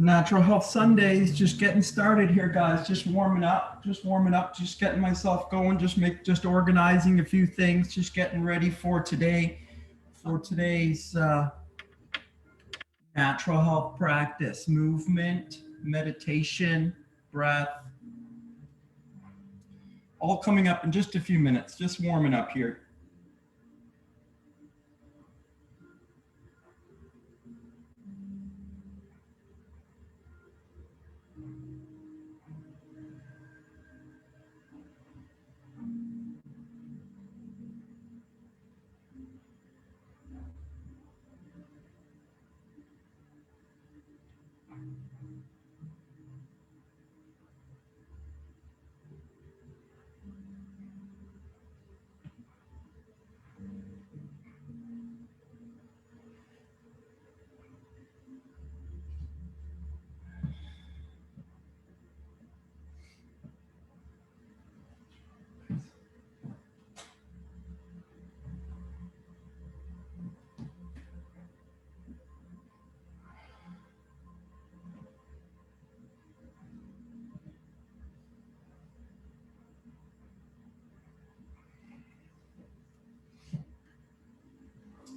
Natural Health Sundays, just getting started here, guys. Just warming up, just getting myself going, just organizing a few things, just getting ready for today's natural health practice, movement, meditation, breath, all coming up in just a few minutes, just warming up here.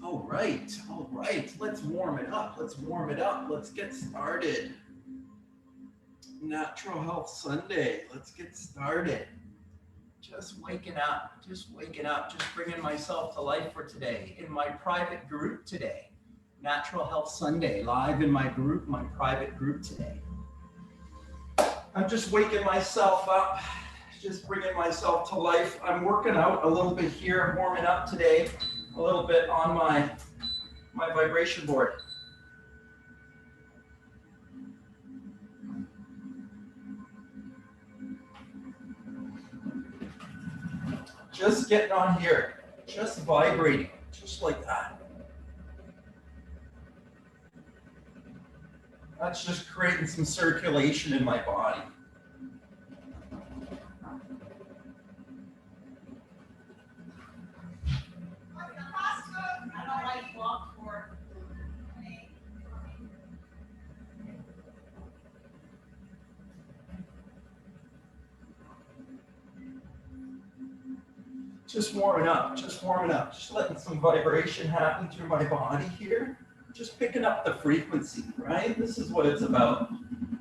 All right, let's warm it up, let's get started. Natural Health Sunday, let's get started. Just waking up, just bringing myself to life for today, in my private group today. Natural Health Sunday, live in my group, my private group today. I'm just waking myself up, just bringing myself to life. I'm working out a little bit here, warming up today, a little bit on my vibration board. Just getting on here, just vibrating, just like that. That's just creating some circulation in my body. Just warming up, just letting some vibration happen through my body here. Just picking up the frequency, right? This is what it's about.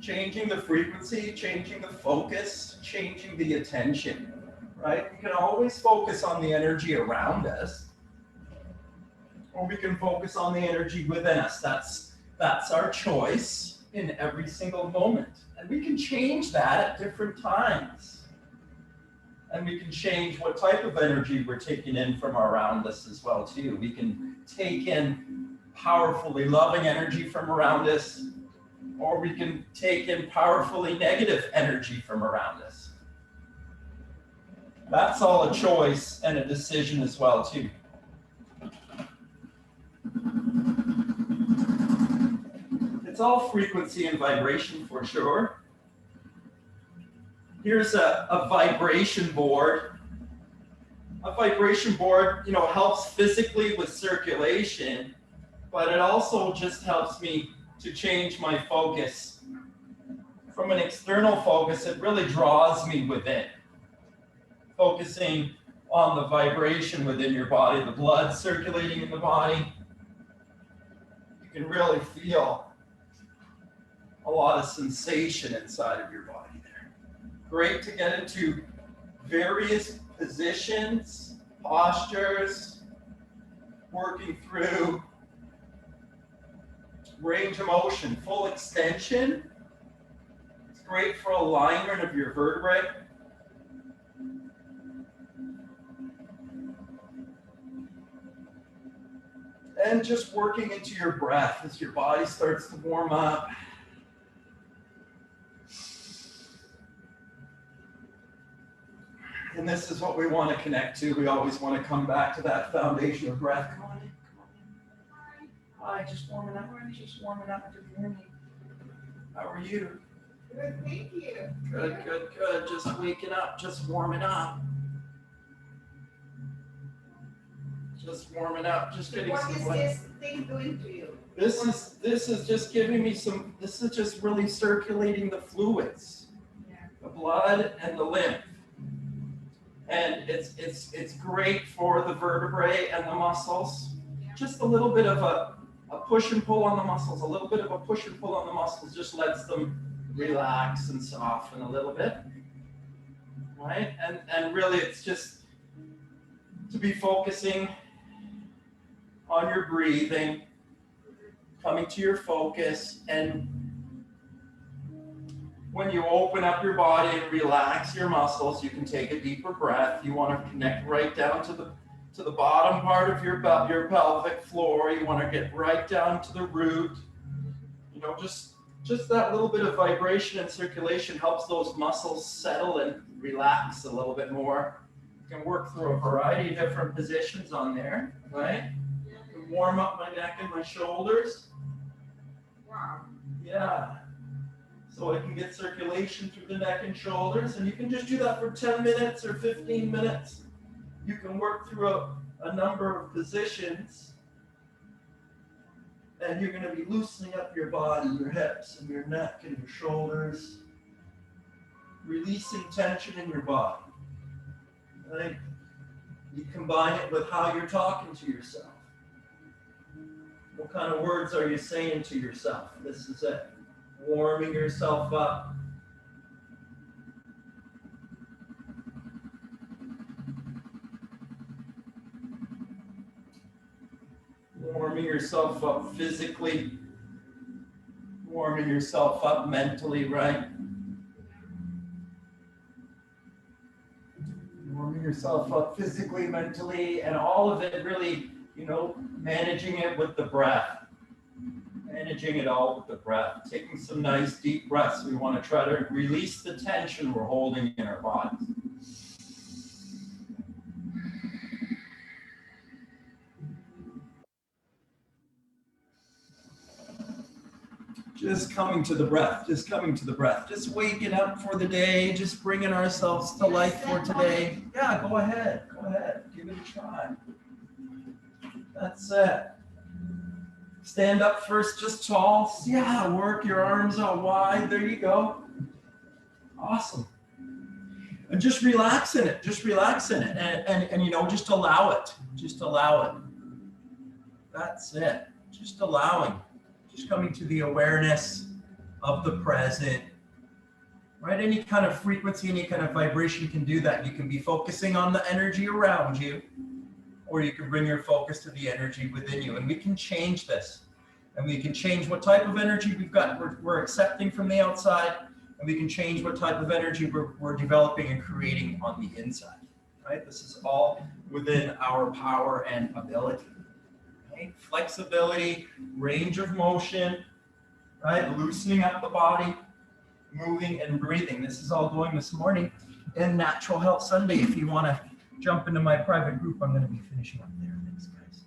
Changing the frequency, changing the focus, changing the attention, right? We can always focus on the energy around us, or we can focus on the energy within us. That's our choice in every single moment. And we can change that at different times. And we can change what type of energy we're taking in from around us as well, too. We can take in powerfully loving energy from around us, or we can take in powerfully negative energy from around us. That's all a choice and a decision as well, too. It's all frequency and vibration for sure. Here's a vibration board. A vibration board, helps physically with circulation, but it also just helps me to change my focus. From an external focus, it really draws me within. Focusing on the vibration within your body, the blood circulating in the body. You can really feel a lot of sensation inside of your body. Great to get into various positions, postures, working through range of motion, full extension. It's great for alignment of your vertebrae. And just working into your breath as your body starts to warm up. And this is what we want to connect to. We always want to come back to that foundation of breath. Come on in. Hi, just warming up. Good morning. How are you? Good, thank you. Good. Just waking up, just warming up. Just warming up, just getting What some is blood. this thing doing to you? This is just giving me some, this is just really circulating the fluids, Yeah. the blood and the lymph. And it's great for the vertebrae and the muscles. Yeah. Just a little bit of a push and pull on the muscles, a little bit of a push and pull on the muscles just lets them relax and soften a little bit, right? And really it's just to be focusing on your breathing, coming to your focus, and when you open up your body and relax your muscles, you can take a deeper breath. You want to connect right down to the bottom part of your pelvic floor. You want to get right down to the root. You know, just that little bit of vibration and circulation helps those muscles settle and relax a little bit more. You can work through a variety of different positions on there, right? You can warm up my neck and my shoulders. Wow. Yeah. So I can get circulation through the neck and shoulders, and you can just do that for 10 minutes or 15 minutes. You can work through a number of positions, and you're going to be loosening up your body, your hips and your neck and your shoulders, releasing tension in your body. Right? You combine it with how you're talking to yourself. What kind of words are you saying to yourself? This is it. Warming yourself up. Warming yourself up physically. Warming yourself up mentally, right? Warming yourself up physically, mentally, and all of it really, you know, managing it with the breath. Managing it all with the breath, taking some nice deep breaths. We want to try to release the tension we're holding in our bodies. Just coming to the breath, just coming to the breath, just waking up for the day, just bringing ourselves to life for today. Yeah, go ahead, give it a try. That's it. Stand up first, just tall. Yeah, work your arms out wide. There you go. Awesome. And just relax in it. And you know, just allow it. Just allow it. That's it. Just allowing. Just coming to the awareness of the present. Right? Any kind of frequency, any kind of vibration can do that. You can be focusing on the energy around you, or you can bring your focus to the energy within you. And we can change this. And we can change what type of energy we're accepting from the outside. And we can change what type of energy we're developing and creating on the inside. Right? This is all within our power and ability. Right? Flexibility, range of motion, right? Loosening up the body, moving and breathing. This is all going this morning in Natural Health Sunday. If you want to jump into my private group, I'm going to be finishing up there. Thanks, guys.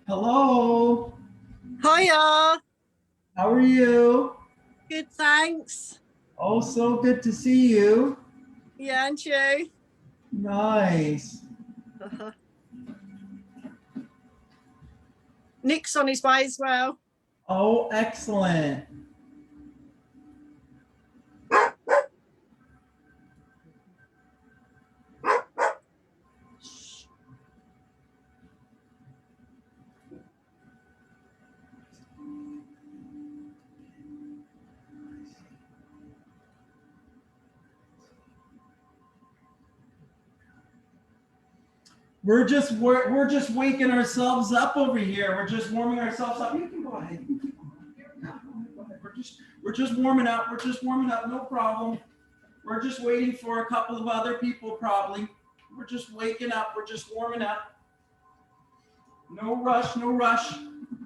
Hello. Hiya. How are you? Good, thanks. Oh, so good to see you. Yeah, and you? Nice. Nick's on his way as well. Oh, excellent. We're just waking ourselves up over here. We're just warming ourselves up. You can go ahead. You can go ahead. Go ahead. We're just warming up. No problem. We're just waiting for a couple of other people probably. We're just waking up. We're just warming up. No rush, no rush.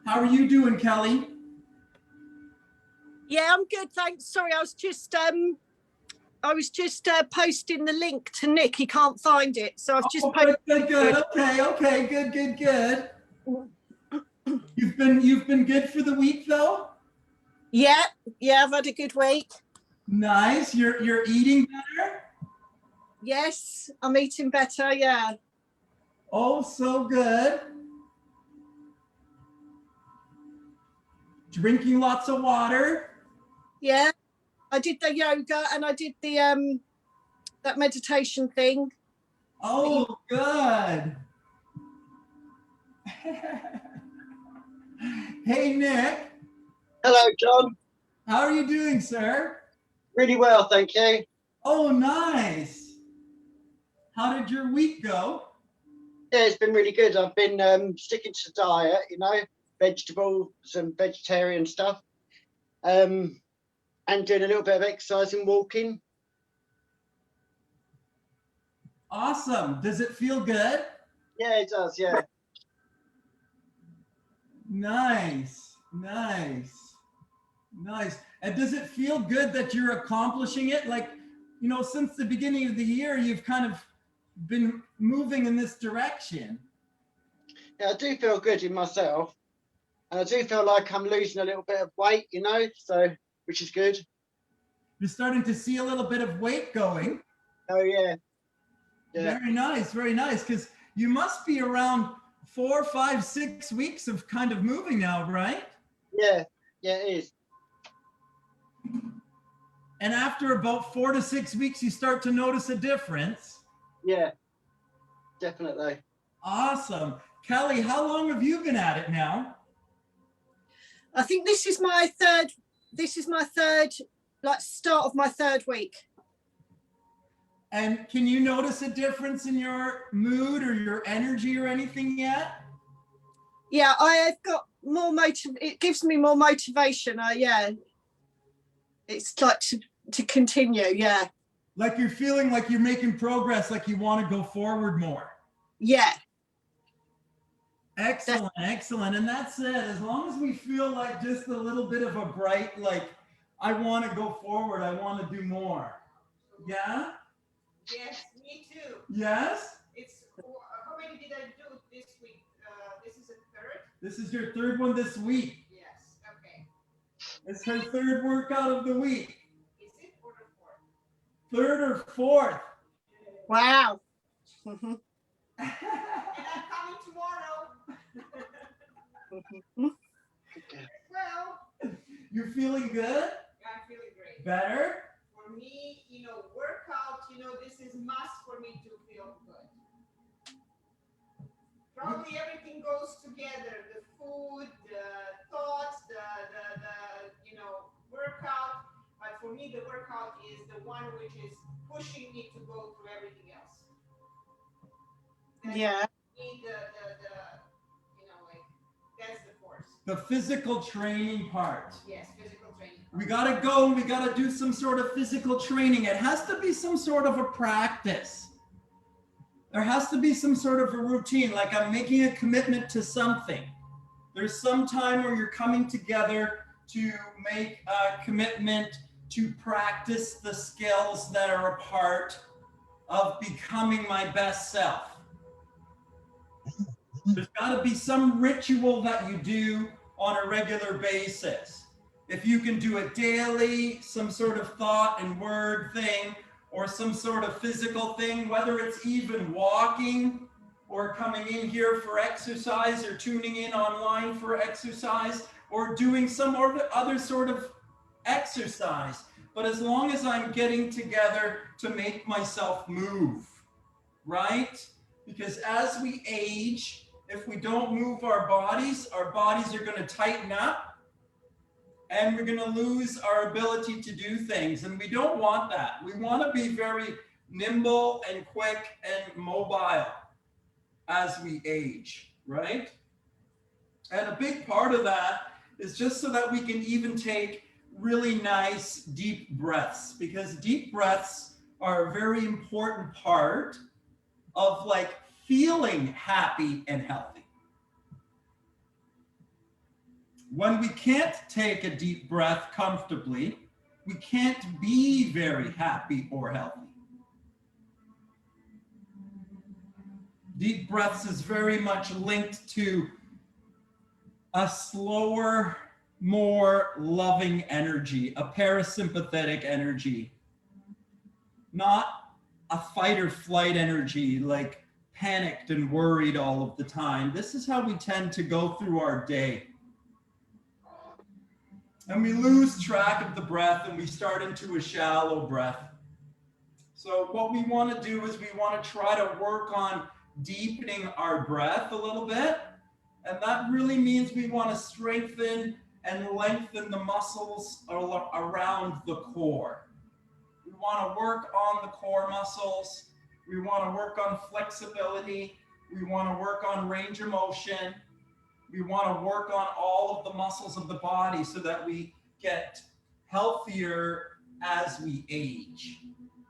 How are you doing, Kelly? Yeah, I'm good, thanks. Sorry, I was just posting the link to Nick. He can't find it, so I've just good, posted. good. Okay, good. You've been good for the week though? Yeah, I've had a good week. Nice. You're eating better? Yes, I'm eating better. Yeah. Oh, so good. Drinking lots of water. Yeah, I did the yoga and I did the that meditation thing. Oh, good. Hey, Nick. Hello, John. How are you doing, sir? Really well, thank you. Oh, nice. How did your week go? Yeah, it's been really good. I've been sticking to the diet, vegetables and vegetarian stuff, and doing a little bit of exercise and walking. Awesome. Does it feel good? Yeah, it does, yeah. Nice. And does it feel good that you're accomplishing it? Like, since the beginning of the year, you've kind of been moving in this direction. Yeah, I do feel good in myself. And I do feel like I'm losing a little bit of weight, so which is good. You're starting to see a little bit of weight going. Oh, yeah. Very nice. Because you must be around 4, 5, 6 weeks of kind of moving now, right? Yeah, it is. And after about 4 to 6 weeks, you start to notice a difference. Yeah, definitely. Awesome. Kelly, how long have you been at it now? I think this is my third, start of my third week. And can you notice a difference in your mood or your energy or anything yet? Yeah, I've got more it gives me more motivation. It's like to continue. Yeah. Like you're feeling like you're making progress, like you want to go forward more. Yeah. Excellent. And that's it. As long as we feel like just a little bit of a bright, like, I want to go forward. I want to do more. Yeah? Yes, me too. Yes? How many did I do this week? This is a third? This is your third one this week. Yes, okay. It's her third workout of the week. Is it or the fourth? Third or fourth. Wow. And I'm coming tomorrow. Well, You're feeling good? I'm feeling great. Better? For me, workout, this is must for me to feel good. Probably everything goes together, the food, the thoughts, the workout. But for me, the workout is the one which is pushing me to go through everything else. That's Yeah. That's the force. The physical training part. Yes, physical training. We gotta go and we gotta do some sort of physical training. It has to be some sort of a practice. There has to be some sort of a routine, like I'm making a commitment to something. There's some time where you're coming together to make a commitment to practice the skills that are a part of becoming my best self. There's got to be some ritual that you do on a regular basis. If you can do it daily, some sort of thought and word thing, or some sort of physical thing, whether it's even walking or coming in here for exercise or tuning in online for exercise or doing some other sort of exercise. But as long as I'm getting together to make myself move, right? Because as we age, if we don't move our bodies are going to tighten up and we're going to lose our ability to do things. And we don't want that. We want to be very nimble and quick and mobile as we age, right? And a big part of that is just so that we can even take really nice deep breaths, because deep breaths are a very important part of like feeling happy and healthy. When we can't take a deep breath comfortably, we can't be very happy or healthy. Deep breaths is very much linked to a slower, more loving energy, a parasympathetic energy, not a fight or flight energy, like panicked and worried all of the time. This is how we tend to go through our day. And we lose track of the breath and we start into a shallow breath. So what we want to do is we want to try to work on deepening our breath a little bit. And that really means we want to strengthen and lengthen the muscles around the core. We want to work on the core muscles. We want to work on flexibility. We want to work on range of motion. We want to work on all of the muscles of the body so that we get healthier as we age.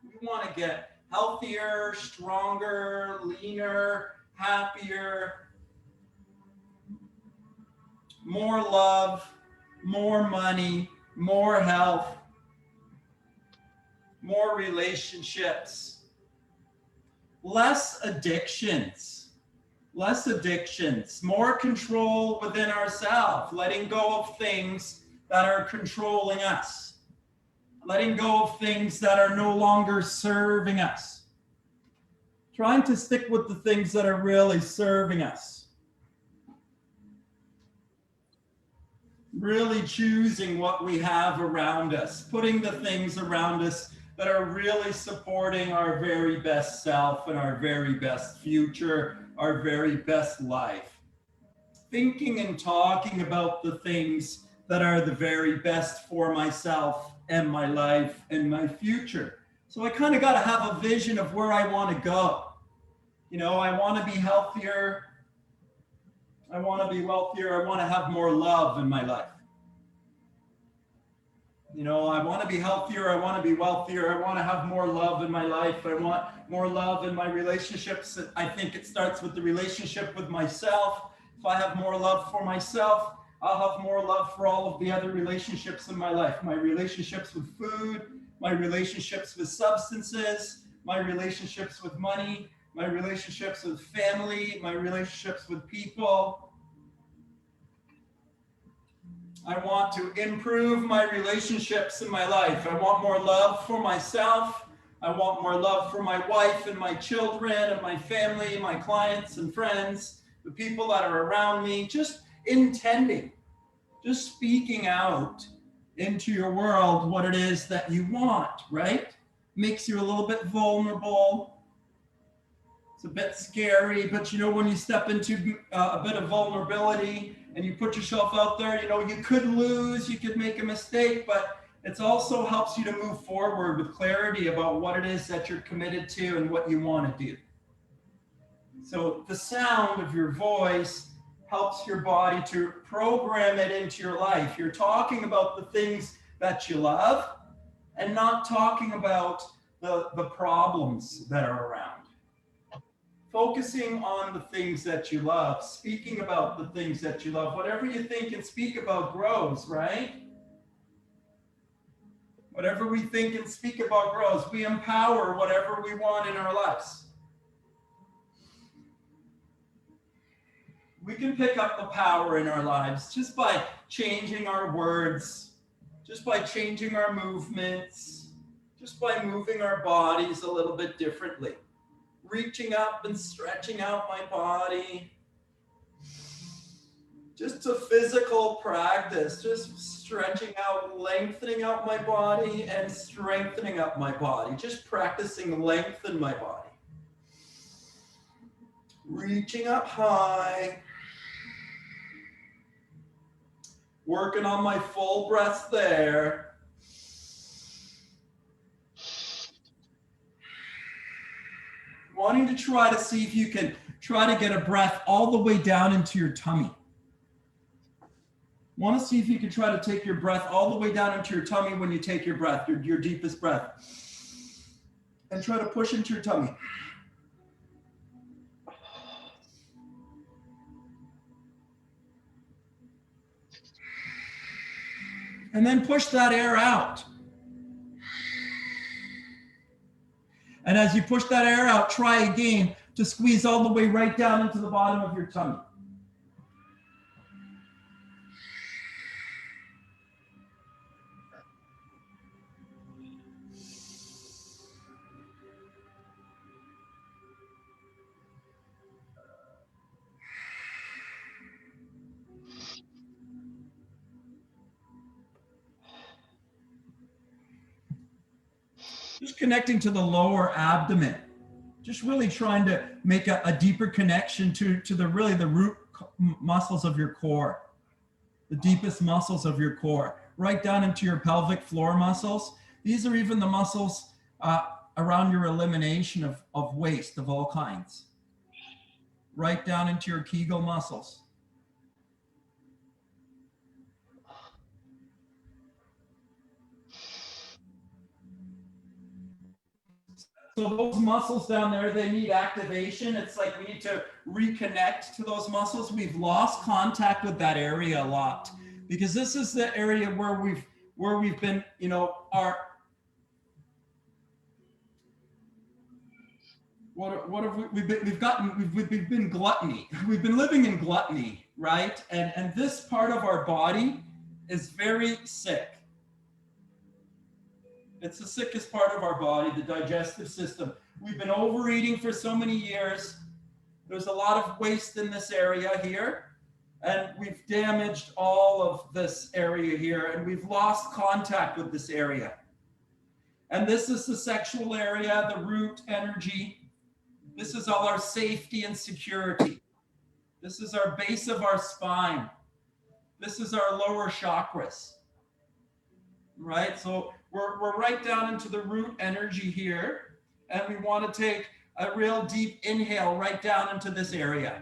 We want to get healthier, stronger, leaner, happier, more love, more money, more health, more relationships, less addictions, more control within ourselves, letting go of things that are controlling us, letting go of things that are no longer serving us, trying to stick with the things that are really serving us. Really choosing what we have around us, putting the things around us that are really supporting our very best self and our very best future, our very best life. Thinking and talking about the things that are the very best for myself and my life and my future. So I kind of got to have a vision of where I want to go. You know, I want to be healthier. I want to be wealthier. I want to have more love in my life. You know, I want to be healthier. I want to be wealthier. I want to have more love in my life. I want more love in my relationships. I think it starts with the relationship with myself. If I have more love for myself, I'll have more love for all of the other relationships in my life. My relationships with food, my relationships with substances, my relationships with money, my relationships with family, my relationships with people. I want to improve my relationships in my life. I want more love for myself. I want more love for my wife and my children and my family, my clients and friends, the people that are around me. Just intending, just speaking out into your world what it is that you want, right? Makes you a little bit vulnerable. It's a bit scary, but you know, when you step into a bit of vulnerability and you put yourself out there, you know, you could lose, you could make a mistake, but it also helps you to move forward with clarity about what it is that you're committed to and what you want to do. So the sound of your voice helps your body to program it into your life. You're talking about the things that you love and not talking about the problems that are around. Focusing on the things that you love, speaking about the things that you love. Whatever you think and speak about grows, right? Whatever we think and speak about grows. We empower whatever we want in our lives. We can pick up the power in our lives just by changing our words, just by changing our movements, just by moving our bodies a little bit differently. Reaching up and stretching out my body. Just a physical practice, just stretching out, lengthening out my body and strengthening up my body. Just practicing length in my body. Reaching up high. Working on my full breath there. Wanting to try to see if you can try to get a breath all the way down into your tummy. Want to see if you can try to take your breath all the way down into your tummy when you take your breath, your deepest breath. And try to push into your tummy. And then push that air out. And as you push that air out, try again to squeeze all the way right down into the bottom of your tummy. Just connecting to the lower abdomen. Just really trying to make a deeper connection to the root muscles of your core, the deepest muscles of your core, right down into your pelvic floor muscles. These are even the muscles around your elimination of waste of all kinds, right down into your Kegel muscles. So those muscles down there, they need activation. It's like we need to reconnect to those muscles. We've lost contact with that area a lot because this is the area where we've been, you know, what have we've been gluttony. We've been living in gluttony, right? And this part of our body is very sick. It's the sickest part of our body, the digestive system. We've been overeating for so many years. There's a lot of waste in this area here, and we've damaged all of this area here, and we've lost contact with this area. And this is the sexual area, the root energy. This is all our safety and security. This is our base of our spine. This is our lower chakras, right? So we're right down into the root energy here, and we want to take a real deep inhale right down into this area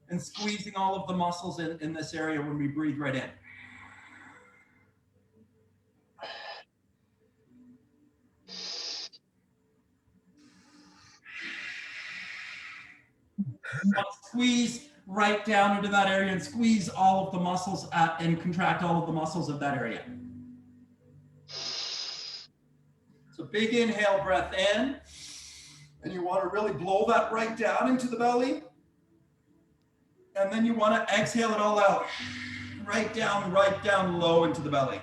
and squeezing all of the muscles in this area when we breathe right in. Squeeze right down into that area and squeeze all of the muscles and contract all of the muscles of that area. So big inhale, breath in, and you want to really blow that right down into the belly. And then you want to exhale it all out, right down low into the belly.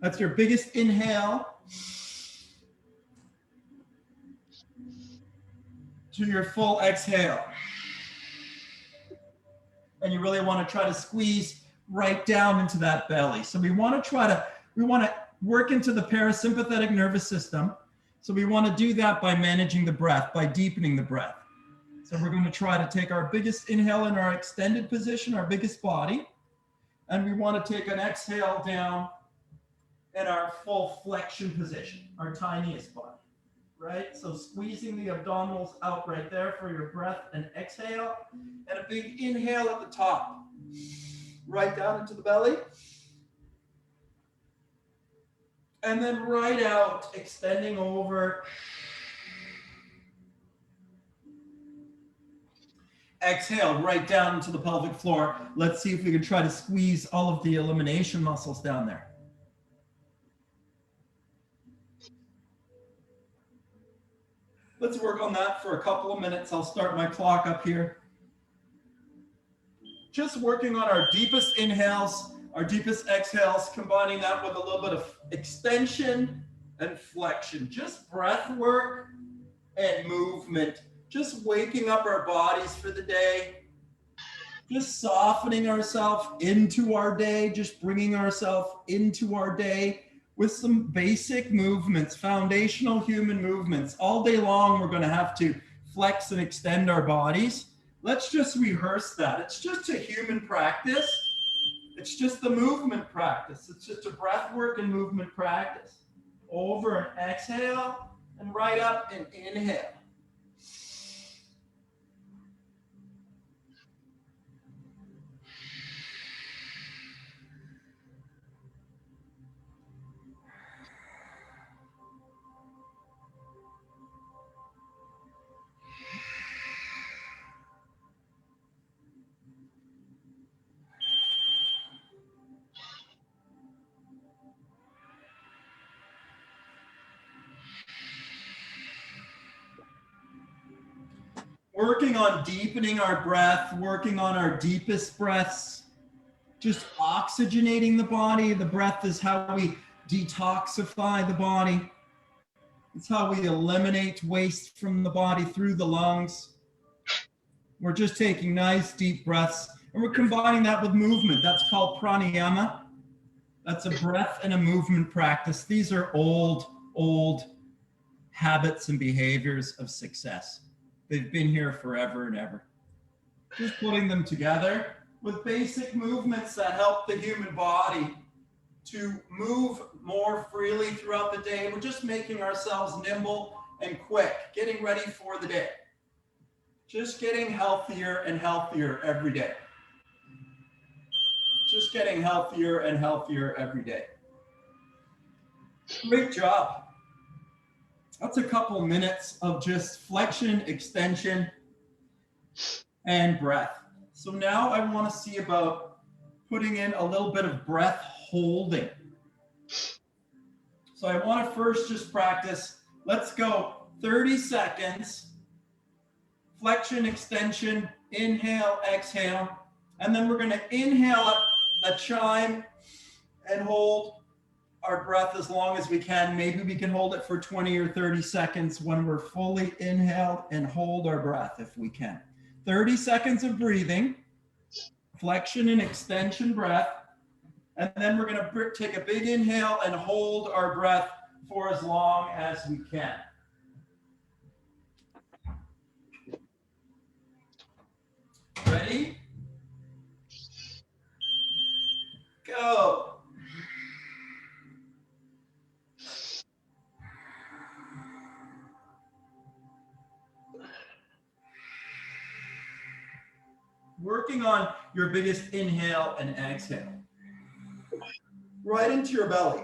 That's your biggest inhale to your full exhale. And you really want to try to squeeze right down into that belly. So we want to work into the parasympathetic nervous system. So we want to do that by managing the breath, by deepening the breath. So we're going to try to take our biggest inhale in our extended position, our biggest body. And we want to take an exhale down in our full flexion position, our tiniest body, right? So squeezing the abdominals out right there for your breath and exhale, and a big inhale at the top, right down into the belly. And then right out, extending over. Exhale right down into the pelvic floor. Let's see if we can try to squeeze all of the elimination muscles down there. Let's work on that for a couple of minutes. I'll start my clock up here. Just working on our deepest inhales, our deepest exhales, combining that with a little bit of extension and flexion. Just breath work and movement. Just waking up our bodies for the day. Just softening ourselves into our day. Just bringing ourselves into our day with some basic movements, foundational human movements. All day long, we're going to have to flex and extend our bodies. Let's just rehearse that. It's just a human practice. It's just the movement practice. It's just a breath work and movement practice. Over and exhale, and right up and inhale. working on deepening our breath, working on our deepest breaths, just oxygenating the body. The breath is how we detoxify the body. It's how we eliminate waste from the body through the lungs. We're just taking nice deep breaths and we're combining that with movement. That's called pranayama. That's a breath and a movement practice. These are old habits and behaviors of success. They've been here forever and ever. Just putting them together with basic movements that help the human body to move more freely throughout the day. We're just making ourselves nimble and quick, getting ready for the day. Just getting healthier and healthier every day. Just getting healthier and healthier every day. Great job. That's a couple minutes of just flexion, extension, and breath. So now I want to see about putting in a little bit of breath holding. So I want to first just practice. Let's go 30 seconds. Flexion, extension, inhale, exhale. And then we're going to inhale the chime and hold our breath as long as we can. Maybe we can hold it for 20 or 30 seconds when we're fully inhaled, and hold our breath if we can. 30 seconds of breathing, flexion and extension breath. And then we're going to take a big inhale and hold our breath for as long as we can. Ready? Go. Working on your biggest inhale and exhale. Right into your belly.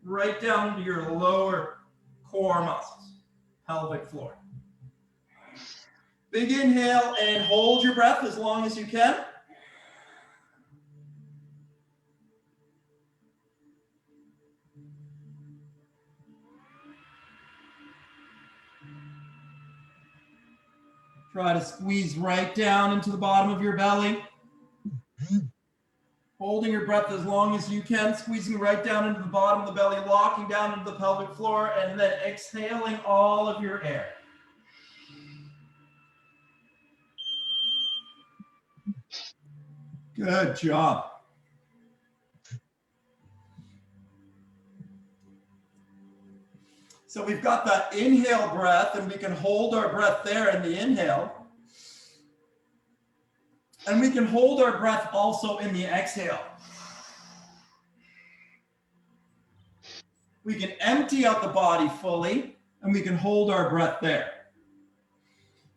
Right down into your lower core muscles, pelvic floor. Big inhale and hold your breath as long as you can. Try to squeeze right down into the bottom of your belly. Holding your breath as long as you can, squeezing right down into the bottom of the belly, locking down into the pelvic floor, and then exhaling all of your air. Good job. So we've got that inhale breath, and we can hold our breath there in the inhale. And we can hold our breath also in the exhale. We can empty out the body fully, and we can hold our breath there.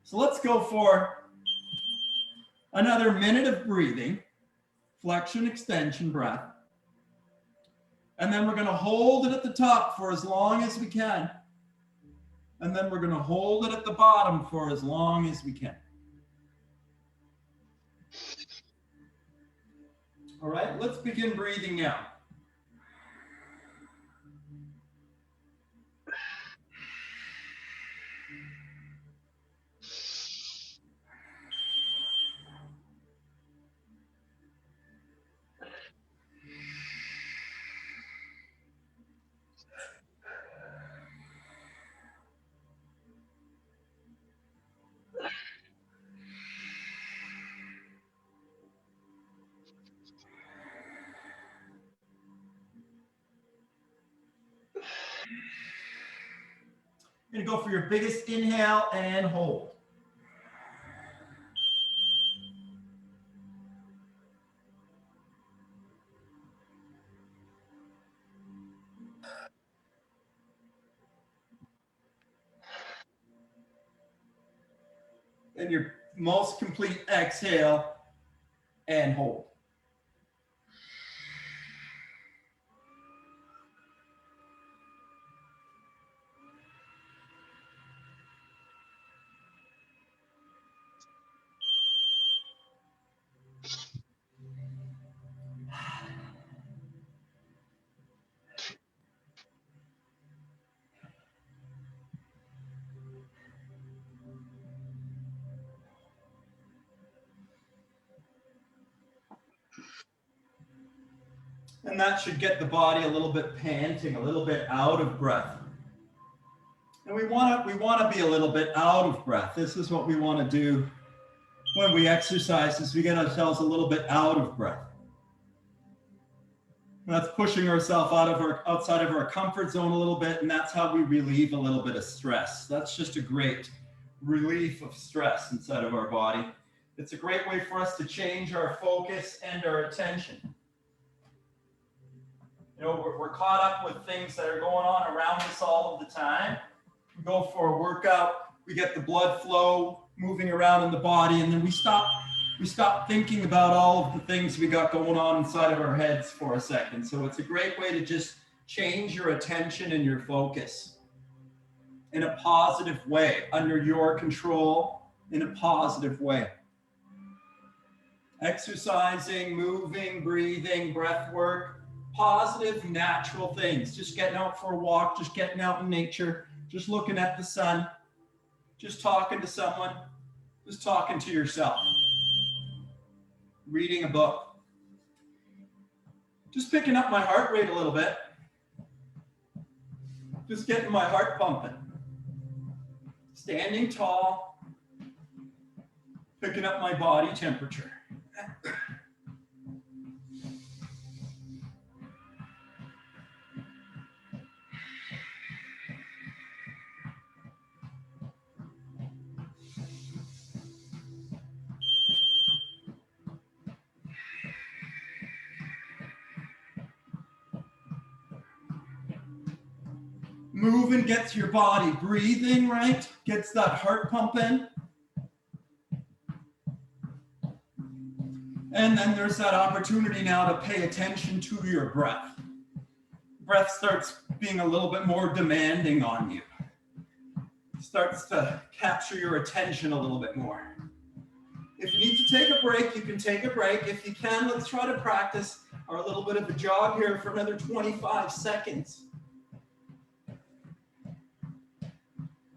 So let's go for another minute of breathing, flexion, extension breath. And then we're going to hold it at the top for as long as we can. And then we're going to hold it at the bottom for as long as we can. All right, let's begin breathing now. You're going to go for your biggest inhale and hold. And your most complete exhale and hold. And that should get the body a little bit panting, a little bit out of breath. And we want to be a little bit out of breath. This is what we want to do when we exercise, is we get ourselves a little bit out of breath. And that's pushing ourselves outside of our comfort zone a little bit, and that's how we relieve a little bit of stress. That's just a great relief of stress inside of our body. It's a great way for us to change our focus and our attention. You know, we're caught up with things that are going on around us all of the time. We go for a workout, we get the blood flow moving around in the body, and then we stop thinking about all of the things we got going on inside of our heads for a second. So it's a great way to just change your attention and your focus in a positive way, under your control, in a positive way. Exercising, moving, breathing, breath work, positive, natural things. Just getting out for a walk, just getting out in nature, just looking at the sun, just talking to someone, just talking to yourself, reading a book, just picking up my heart rate a little bit, just getting my heart pumping, standing tall, picking up my body temperature. Moving gets your body breathing, right? Gets that heart pumping. And then there's that opportunity now to pay attention to your breath. Breath starts being a little bit more demanding on you. Starts to capture your attention a little bit more. If you need to take a break, you can take a break. If you can, let's try to practice our little bit of a jog here for another 25 seconds.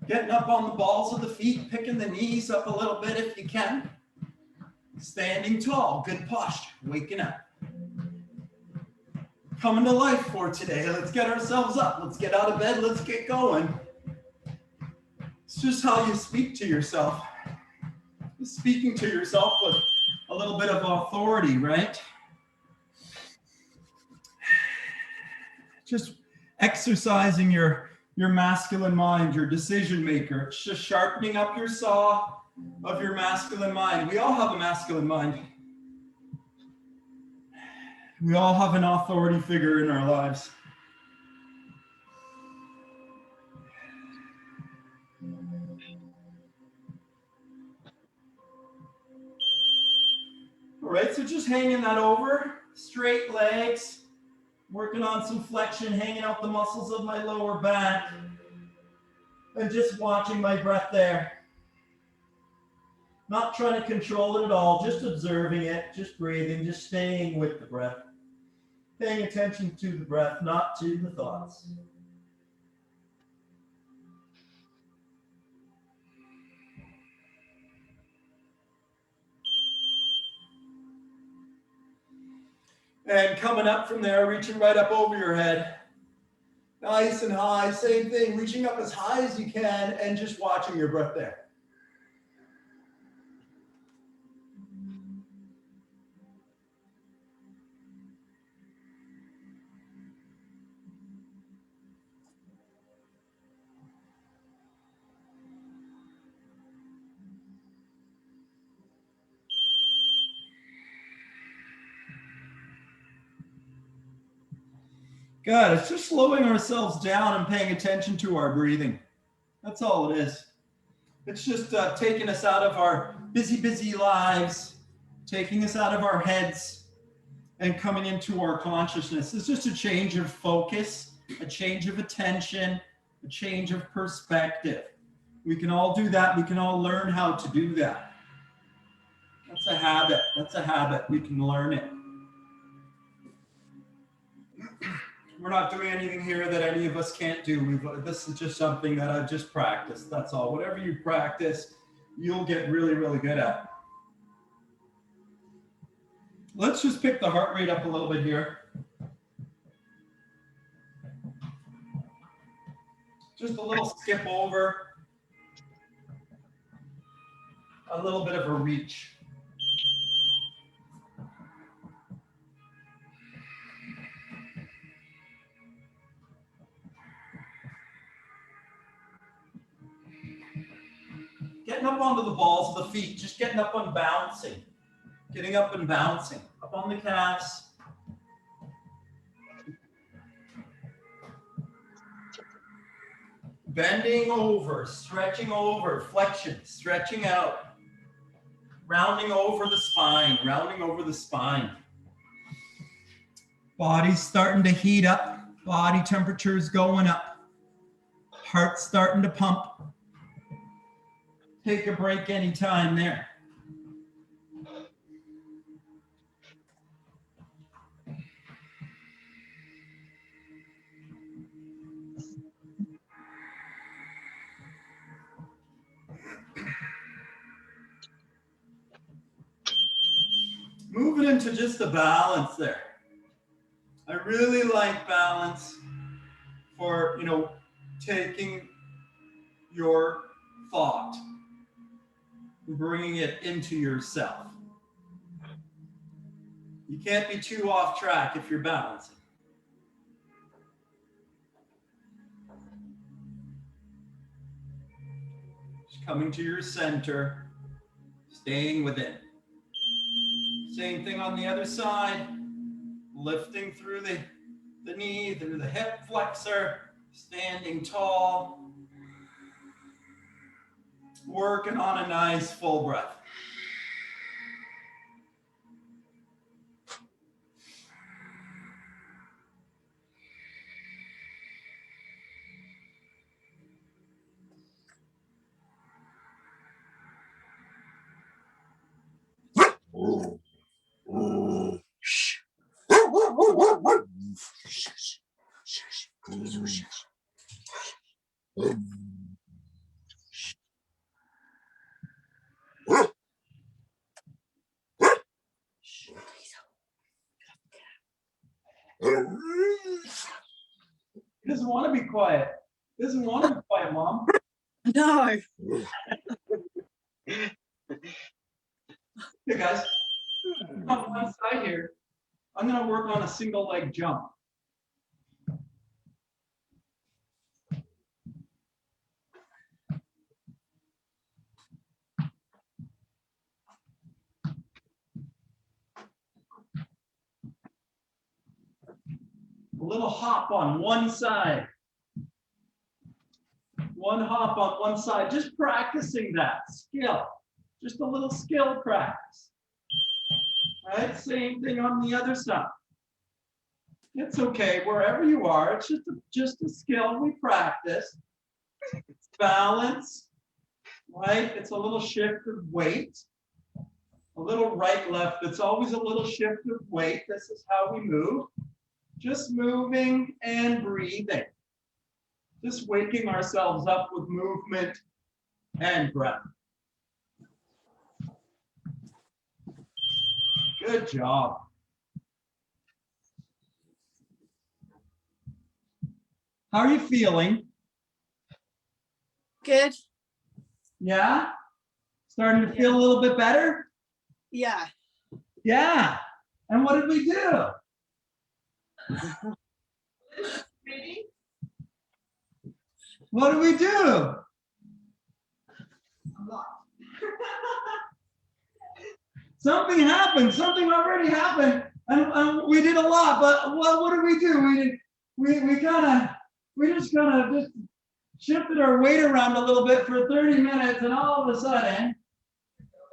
Getting up on the balls of the feet, picking the knees up a little bit if you can. Standing tall, good posture, waking up. Coming to life for today. Let's get ourselves up. Let's get out of bed. Let's get going. It's just how you speak to yourself. Speaking to yourself with a little bit of authority, right? Just exercising your masculine mind, your decision maker. It's just sharpening up your saw of your masculine mind. We all have a masculine mind. We all have an authority figure in our lives. All right, so just hanging that over, straight legs, working on some flexion, hanging out the muscles of my lower back, and just watching my breath there. Not trying to control it at all, just observing it, just breathing, just staying with the breath. Paying attention to the breath, not to the thoughts. And coming up from there, reaching right up over your head. Nice and high, same thing, reaching up as high as you can and just watching your breath there. Good, it's just slowing ourselves down and paying attention to our breathing. That's all it is. It's just taking us out of our busy lives, taking us out of our heads and coming into our consciousness. It's just a change of focus, a change of attention, a change of perspective. We can all do that. We can all learn how to do that. That's a habit. That's a habit. We can learn it. We're not doing anything here that any of us can't do. This is just something that I've just practiced. That's all. Whatever you practice, you'll get really, really good at. Let's just pick the heart rate up a little bit here. Just a little skip over. A little bit of a reach. Getting up onto the balls of the feet, just getting up and bouncing. Getting up and bouncing. Up on the calves. Bending over, stretching over, flexion, stretching out. Rounding over the spine, rounding over the spine. Body's starting to heat up. Body temperature's going up. Heart's starting to pump. Take a break anytime there. Moving into just the balance there. I really like balance for, taking your thought and bringing it into yourself. You can't be too off track if you're balancing. Just coming to your center, staying within. Same thing on the other side, lifting through the knee, through the hip flexor, standing tall, working on a nice full breath. He doesn't want to be quiet. He doesn't want to be quiet, Mom. No. Hey guys, on one side here, I'm going to work on a single leg jump. A little hop on one side. One hop on one side, just practicing that skill. Just a little skill practice. Right? Same thing on the other side. It's okay, wherever you are, it's just a skill we practice. It's balance, right? It's a little shift of weight. A little right, left, it's always a little shift of weight. This is how we move. Just moving and breathing. Just waking ourselves up with movement and breath. Good job. How are you feeling? Good. Yeah? Starting to feel a little bit better? Yeah. Yeah. And what did we do? Ready? What did we do? A lot. Something happened. Something already happened. And we did a lot, but what did we do? We just shifted our weight around a little bit for 30 minutes, and all of a sudden,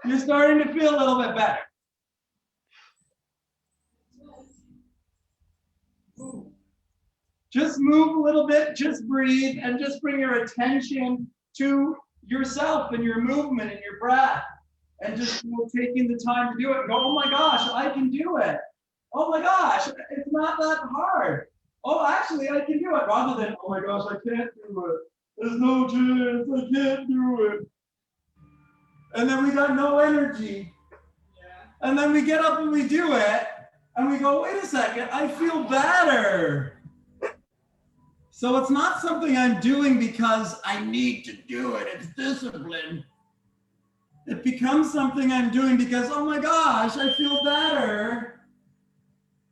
you're starting to feel a little bit better. Just move a little bit, just breathe, and just bring your attention to yourself and your movement and your breath. And just taking the time to do it and go, oh my gosh, I can do it. Oh my gosh, it's not that hard. Oh, actually, I can do it. Rather than, oh my gosh, I can't do it. There's no chance, I can't do it. And then we got no energy. Yeah. And then we get up and we do it. And we go, wait a second, I feel better. So it's not something I'm doing because I need to do it. It's discipline. It becomes something I'm doing because, oh my gosh, I feel better.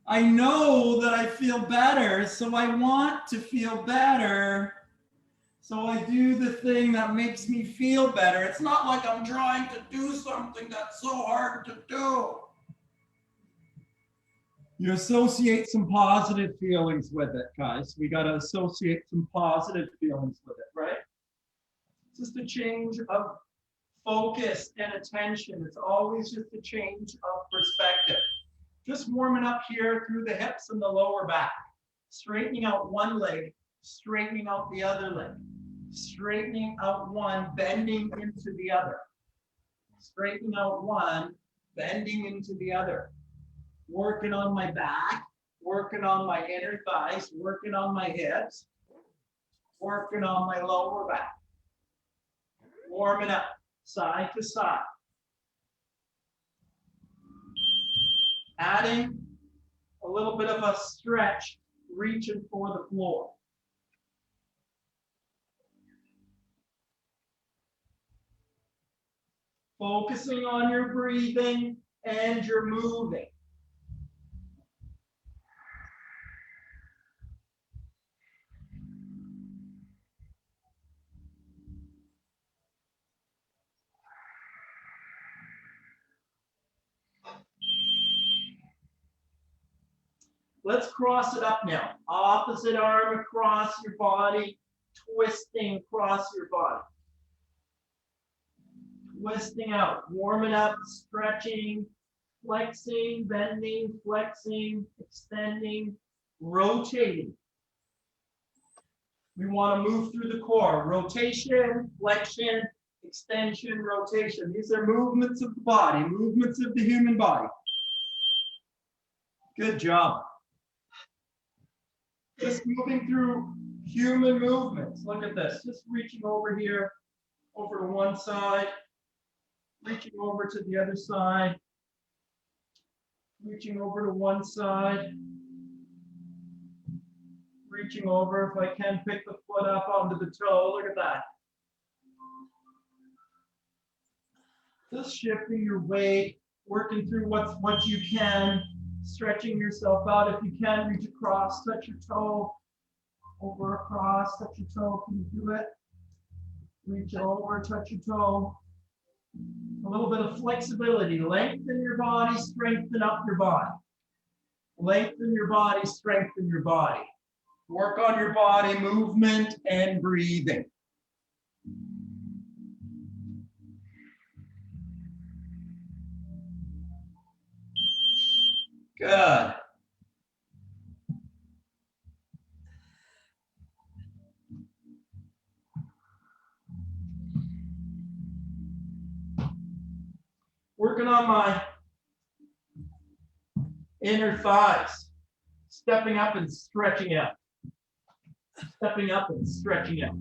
I know that I feel better, so I want to feel better. So I do the thing that makes me feel better. It's not like I'm trying to do something that's so hard to do. You associate some positive feelings with it, guys. We got to associate some positive feelings with it, right? It's just a change of focus and attention. It's always just a change of perspective. Just warming up here through the hips and the lower back. Straightening out one leg, straightening out the other leg. Straightening out one, bending into the other. Straightening out one, bending into the other. Working on my back, working on my inner thighs, working on my hips, working on my lower back. Warming up, side to side. Adding a little bit of a stretch, reaching for the floor. Focusing on your breathing and your moving. Let's cross it up now. Opposite arm across your body, twisting across your body. Twisting out, warming up, stretching, flexing, bending, flexing, extending, rotating. We want to move through the core. Rotation, flexion, extension, rotation. These are movements of the body, movements of the human body. Good job. Just moving through human movements. Look at this. Just reaching over here, over to one side, reaching over to the other side, reaching over to one side, reaching over. If I can, pick the foot up onto the toe. Look at that. Just shifting your weight, working through what you can, stretching yourself out. If you can, reach across, touch your toe, over across, touch your toe. Can you do it? Reach over, touch your toe. A little bit of flexibility. Lengthen your body, strengthen up your body. Lengthen your body, strengthen your body. Work on your body movement and breathing. Good. Working on my inner thighs. Stepping up and stretching out. Stepping up and stretching out.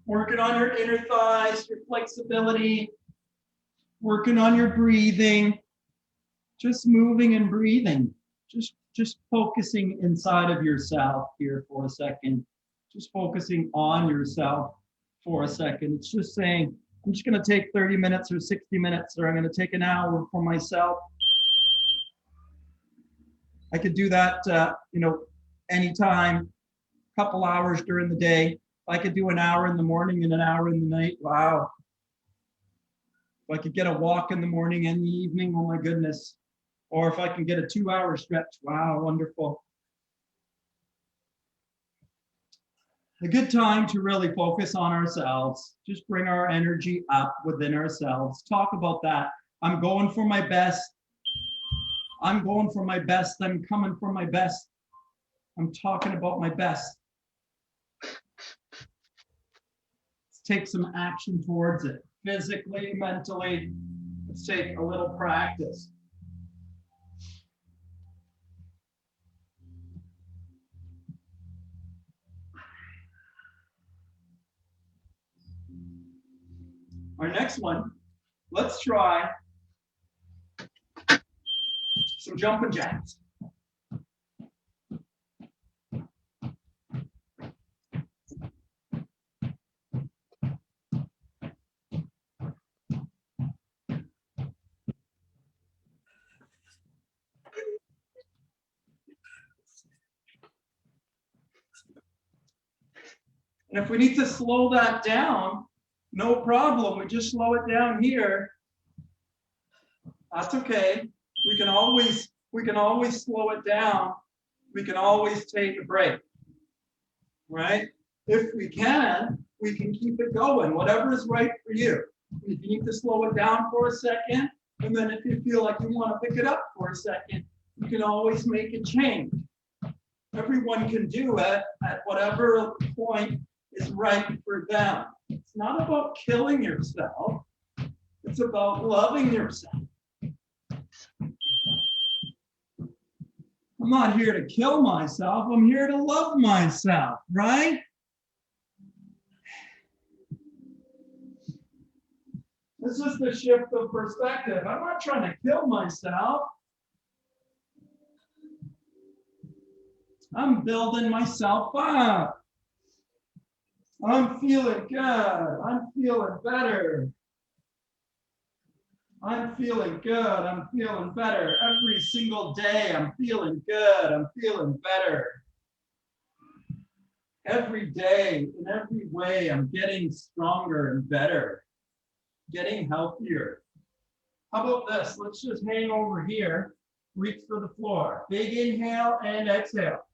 Working on your inner thighs, your flexibility, working on your breathing, just moving and breathing, just focusing inside of yourself here for a second, just focusing on yourself for a second. It's just saying, I'm just going to take 30 minutes or 60 minutes, or I'm going to take an hour for myself. I could do that, anytime, couple hours during the day. I could do an hour in the morning and an hour in the night. Wow. If I could get a walk in the morning and the evening, oh my goodness. Or if I can get a 2-hour stretch, wow, wonderful. A good time to really focus on ourselves, just bring our energy up within ourselves, talk about that. I'm going for my best. I'm going for my best. I'm coming for my best. I'm talking about my best. Let's take some action towards it, physically, mentally. Let's take a little practice. Our next one, let's try some jumping jacks. And if we need to slow that down, no problem. We just slow it down here. That's okay. We can always slow it down. We can always take a break, right? If we can keep it going, whatever is right for you. If you need to slow it down for a second, and then if you feel like you want to pick it up for a second, you can always make a change. Everyone can do it at whatever point is right for them. It's not about killing yourself. It's about loving yourself. I'm not here to kill myself. I'm here to love myself, right? It's just a shift of perspective. I'm not trying to kill myself. I'm building myself up. I'm feeling good. I'm feeling better. I'm feeling good. I'm feeling better. Every single day, I'm feeling good. I'm feeling better. Every day, in every way, I'm getting stronger and better, getting healthier. How about this? Let's just hang over here, reach for the floor. Big inhale and exhale.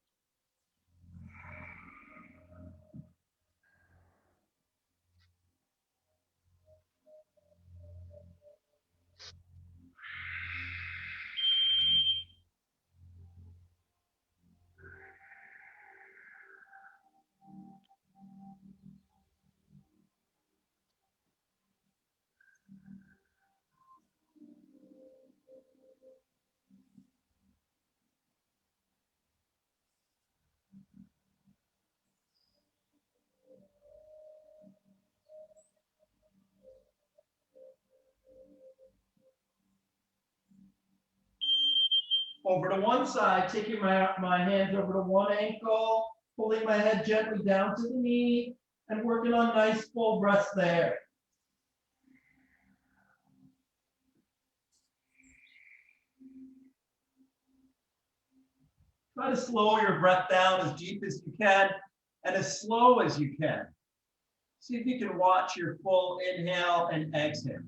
Over to one side, taking my hands over to one ankle, pulling my head gently down to the knee, and working on nice full breaths there. Try to slow your breath down as deep as you can and as slow as you can. See if you can watch your full inhale and exhale.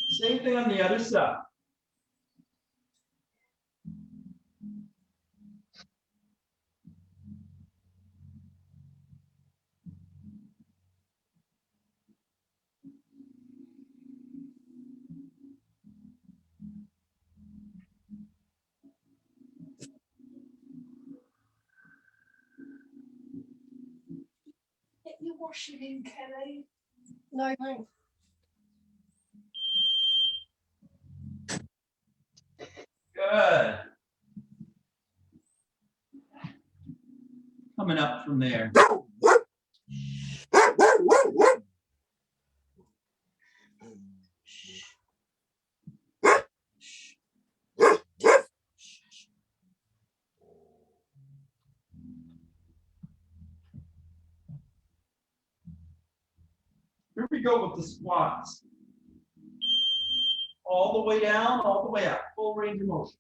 Same thing on the other side. Get your washing in, Kelly. No, thanks. Good. Coming up from there. Here we go with the squats. All the way down, all the way up, full range of motion.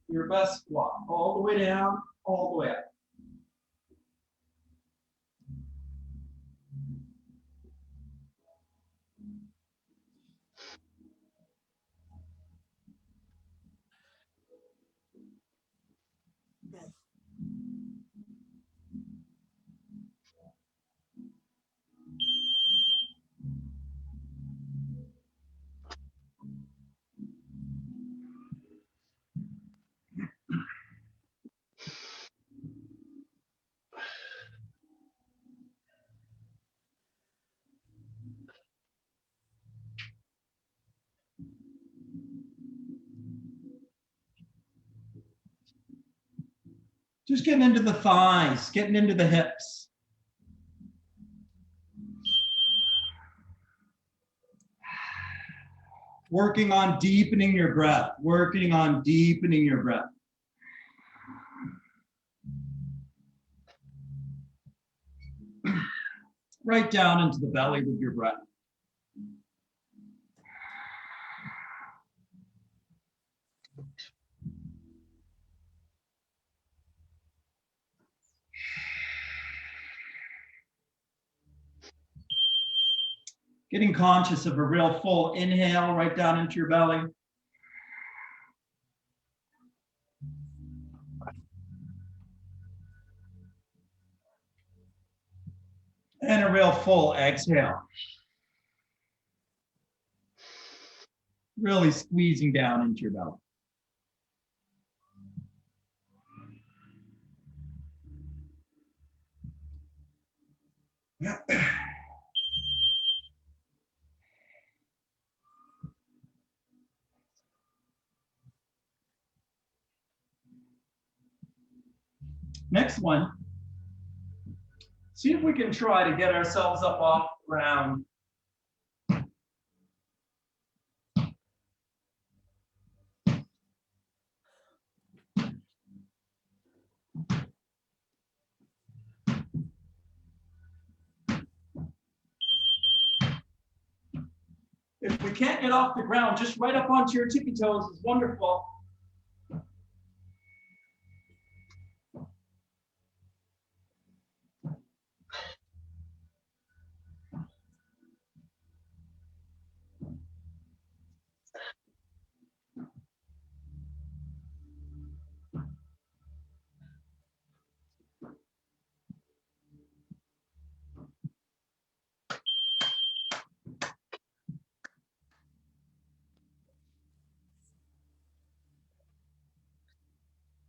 Your best squat, all the way down, all the way up. Just getting into the thighs, getting into the hips. Working on deepening your breath, working on deepening your breath. Right down into the belly with your breath. Getting conscious of a real full inhale right down into your belly. And a real full exhale. Really squeezing down into your belly. Yeah. Next one. See if we can try to get ourselves up off the ground. If we can't get off the ground, just right up onto your tippy toes is wonderful.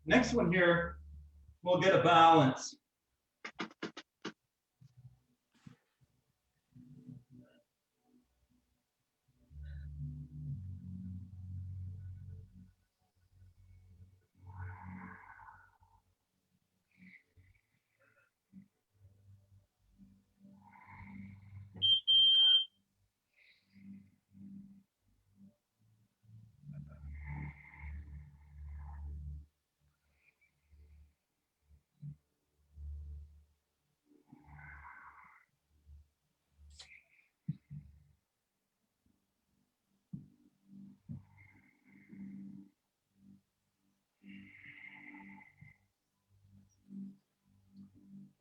Next one here, we'll get a balance.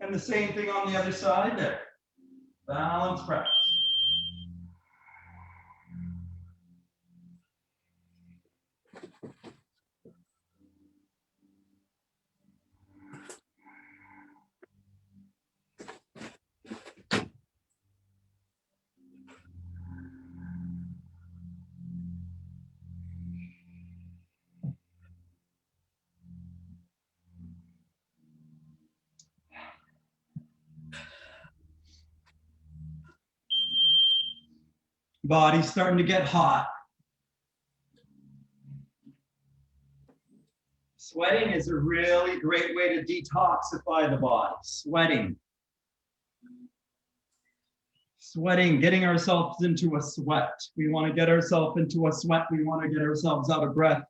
And the same thing on the other side there. Balance practice. Body's starting to get hot. Sweating is a really great way to detoxify the body. Sweating. Sweating, getting ourselves into a sweat. We want to get ourselves into a sweat. We want to get ourselves out of breath.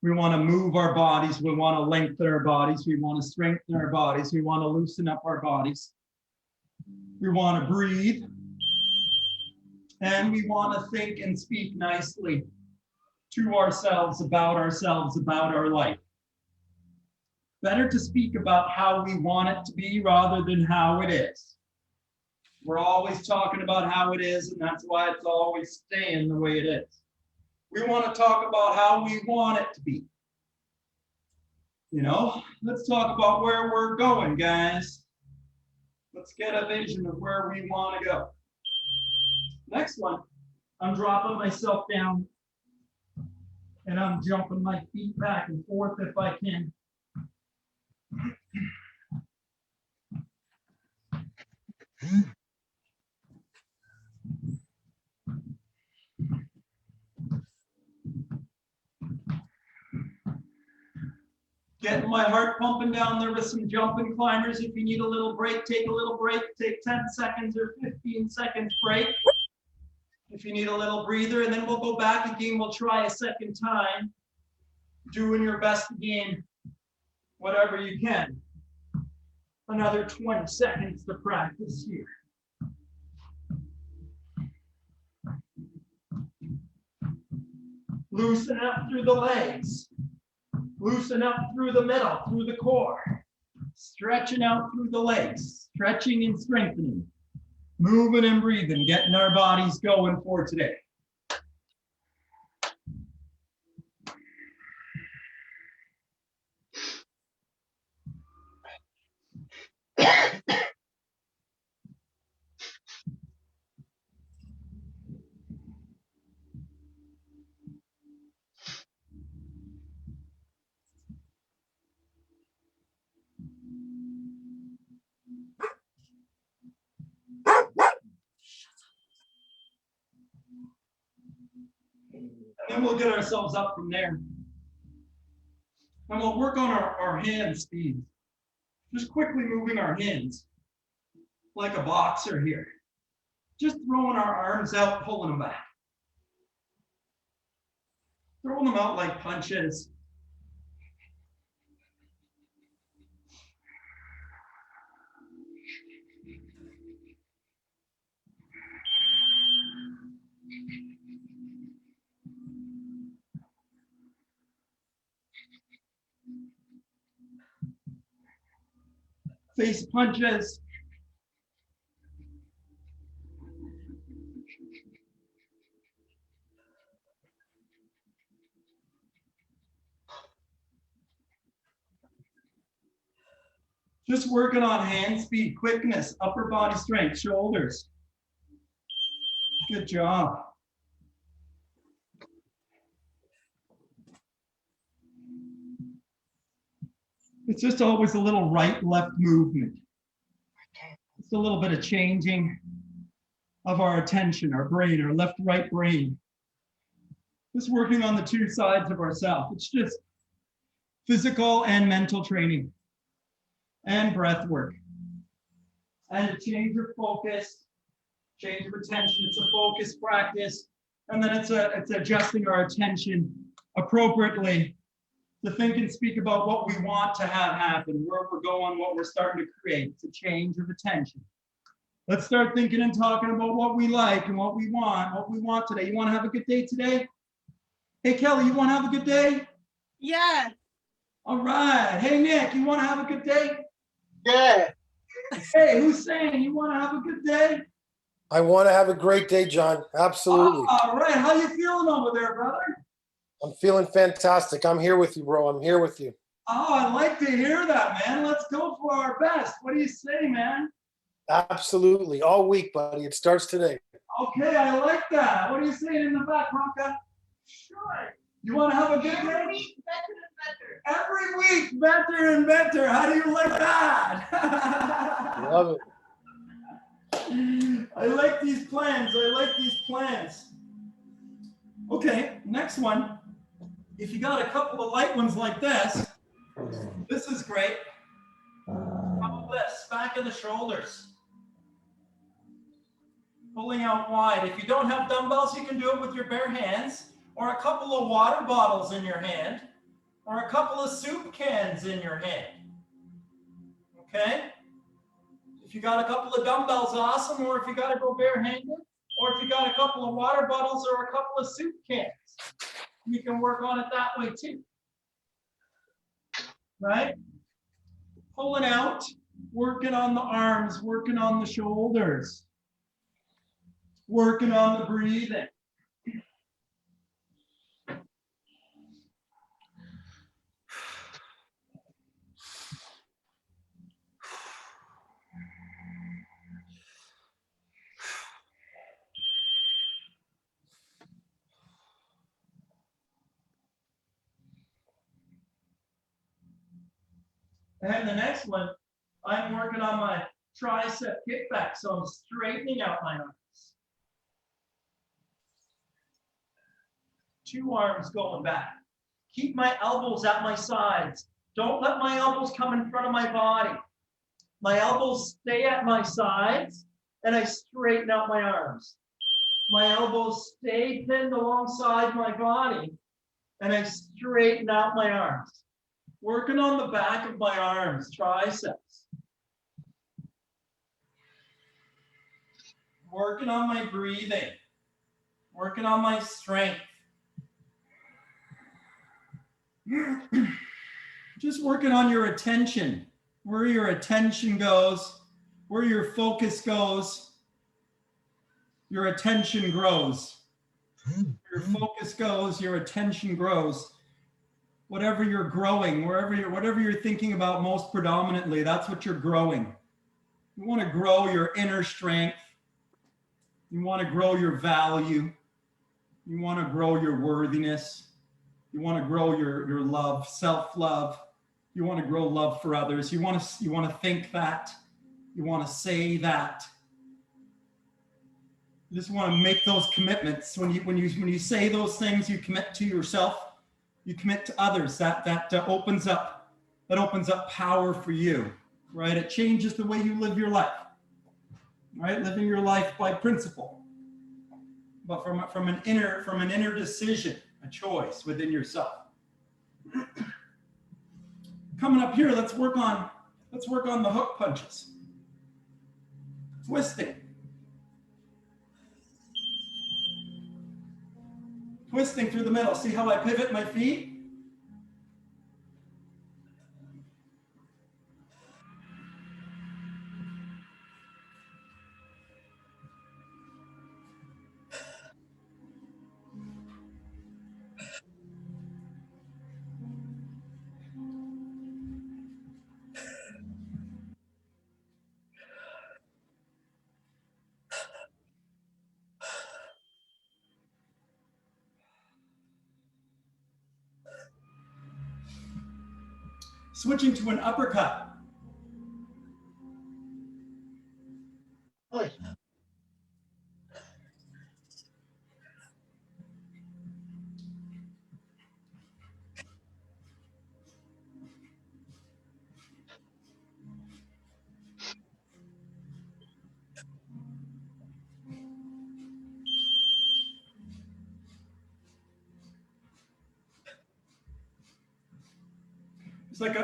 We want to move our bodies. We want to lengthen our bodies. We want to strengthen our bodies. We want to loosen up our bodies. We want to breathe. And we want to think and speak nicely to ourselves, about our life. Better to speak about how we want it to be rather than how it is. We're always talking about how it is, and that's why it's always staying the way it is. We want to talk about how we want it to be. You know, let's talk about where we're going, guys. Let's get a vision of where we want to go. Next one, I'm dropping myself down and I'm jumping my feet back and forth if I can. Getting my heart pumping down there with some jumping climbers. If you need a little break, take a little break. Take 10 seconds or 15 seconds break. If you need a little breather, and then we'll go back again. We'll try a second time. Doing your best again, whatever you can. Another 20 seconds to practice here. Loosen up through the legs. Loosen up through the middle, through the core. Stretching out through the legs. Stretching and strengthening. Moving and breathing, getting our bodies going for today. And we'll get ourselves up from there. And we'll work on our hand speed. Just quickly moving our hands like a boxer here. Just throwing our arms out, pulling them back. Throwing them out like punches. Face punches. Just working on hand speed, quickness, upper body strength, shoulders. Good job. It's just always a little right-left movement. It's a little bit of changing of our attention, our brain, our left-right brain. Just working on the two sides of ourselves. It's just physical and mental training and breath work. And a change of focus, change of attention. It's a focus practice. And then it's adjusting our attention appropriately to think and speak about what we want to have happen, where we're going, what we're starting to create. It's a change of attention. Let's start thinking and talking about what we like and what we want today. You want to have a good day today? Hey, Kelly, you want to have a good day? Yeah. All right. Hey, Nick, you want to have a good day? Yeah. Hey, Hussein, you want to have a good day? I want to have a great day, John. Absolutely. All right. How you feeling over there, brother? I'm feeling fantastic. I'm here with you, bro. I'm here with you. Oh, I like to hear that, man. Let's go for our best. What do you say, man? Absolutely. All week, buddy. It starts today. Okay, I like that. What are you saying in the back, Ronka? Sure. You want to have a good Every day? week, better and better. Every week, better and better. How do you like that? Love it. I like these plans. I like these plans. Okay, next one. If you got a couple of light ones like this, this is great. How about this? Back of the shoulders. Pulling out wide. If you don't have dumbbells, you can do it with your bare hands, or a couple of water bottles in your hand, or a couple of soup cans in your hand. Okay? If you got a couple of dumbbells, awesome, or if you got to go barehanded, or if you got a couple of water bottles or a couple of soup cans, you can work on it that way too. Right? Pulling out, working on the arms, working on the shoulders, working on the breathing. And the next one, I'm working on my tricep kickback, so I'm straightening out my arms. Two arms going back. Keep my elbows at my sides. Don't let my elbows come in front of my body. My elbows stay at my sides, and I straighten out my arms. My elbows stay pinned alongside my body, and I straighten out my arms. Working on the back of my arms, triceps. Working on my breathing. Working on my strength. Just working on your attention. Where your attention goes, where your focus goes, your attention grows. Your focus goes, your attention grows. Whatever you're growing, whatever you're thinking about most predominantly, that's what you're growing. You want to grow your inner strength. You want to grow your value. You want to grow your worthiness. You want to grow your love, self-love. You want to grow love for others. You want to think that. You want to say that. You just want to make those commitments. When you say those things, you commit to yourself. You commit to others. That opens up power for you, right? It changes the way you live your life, right? Living your life by principle, but from an inner decision, a choice within yourself. Coming up here, let's work on the hook punches. Twisting. Twisting through the middle. See how I pivot my feet? Switching to an uppercut. Oi.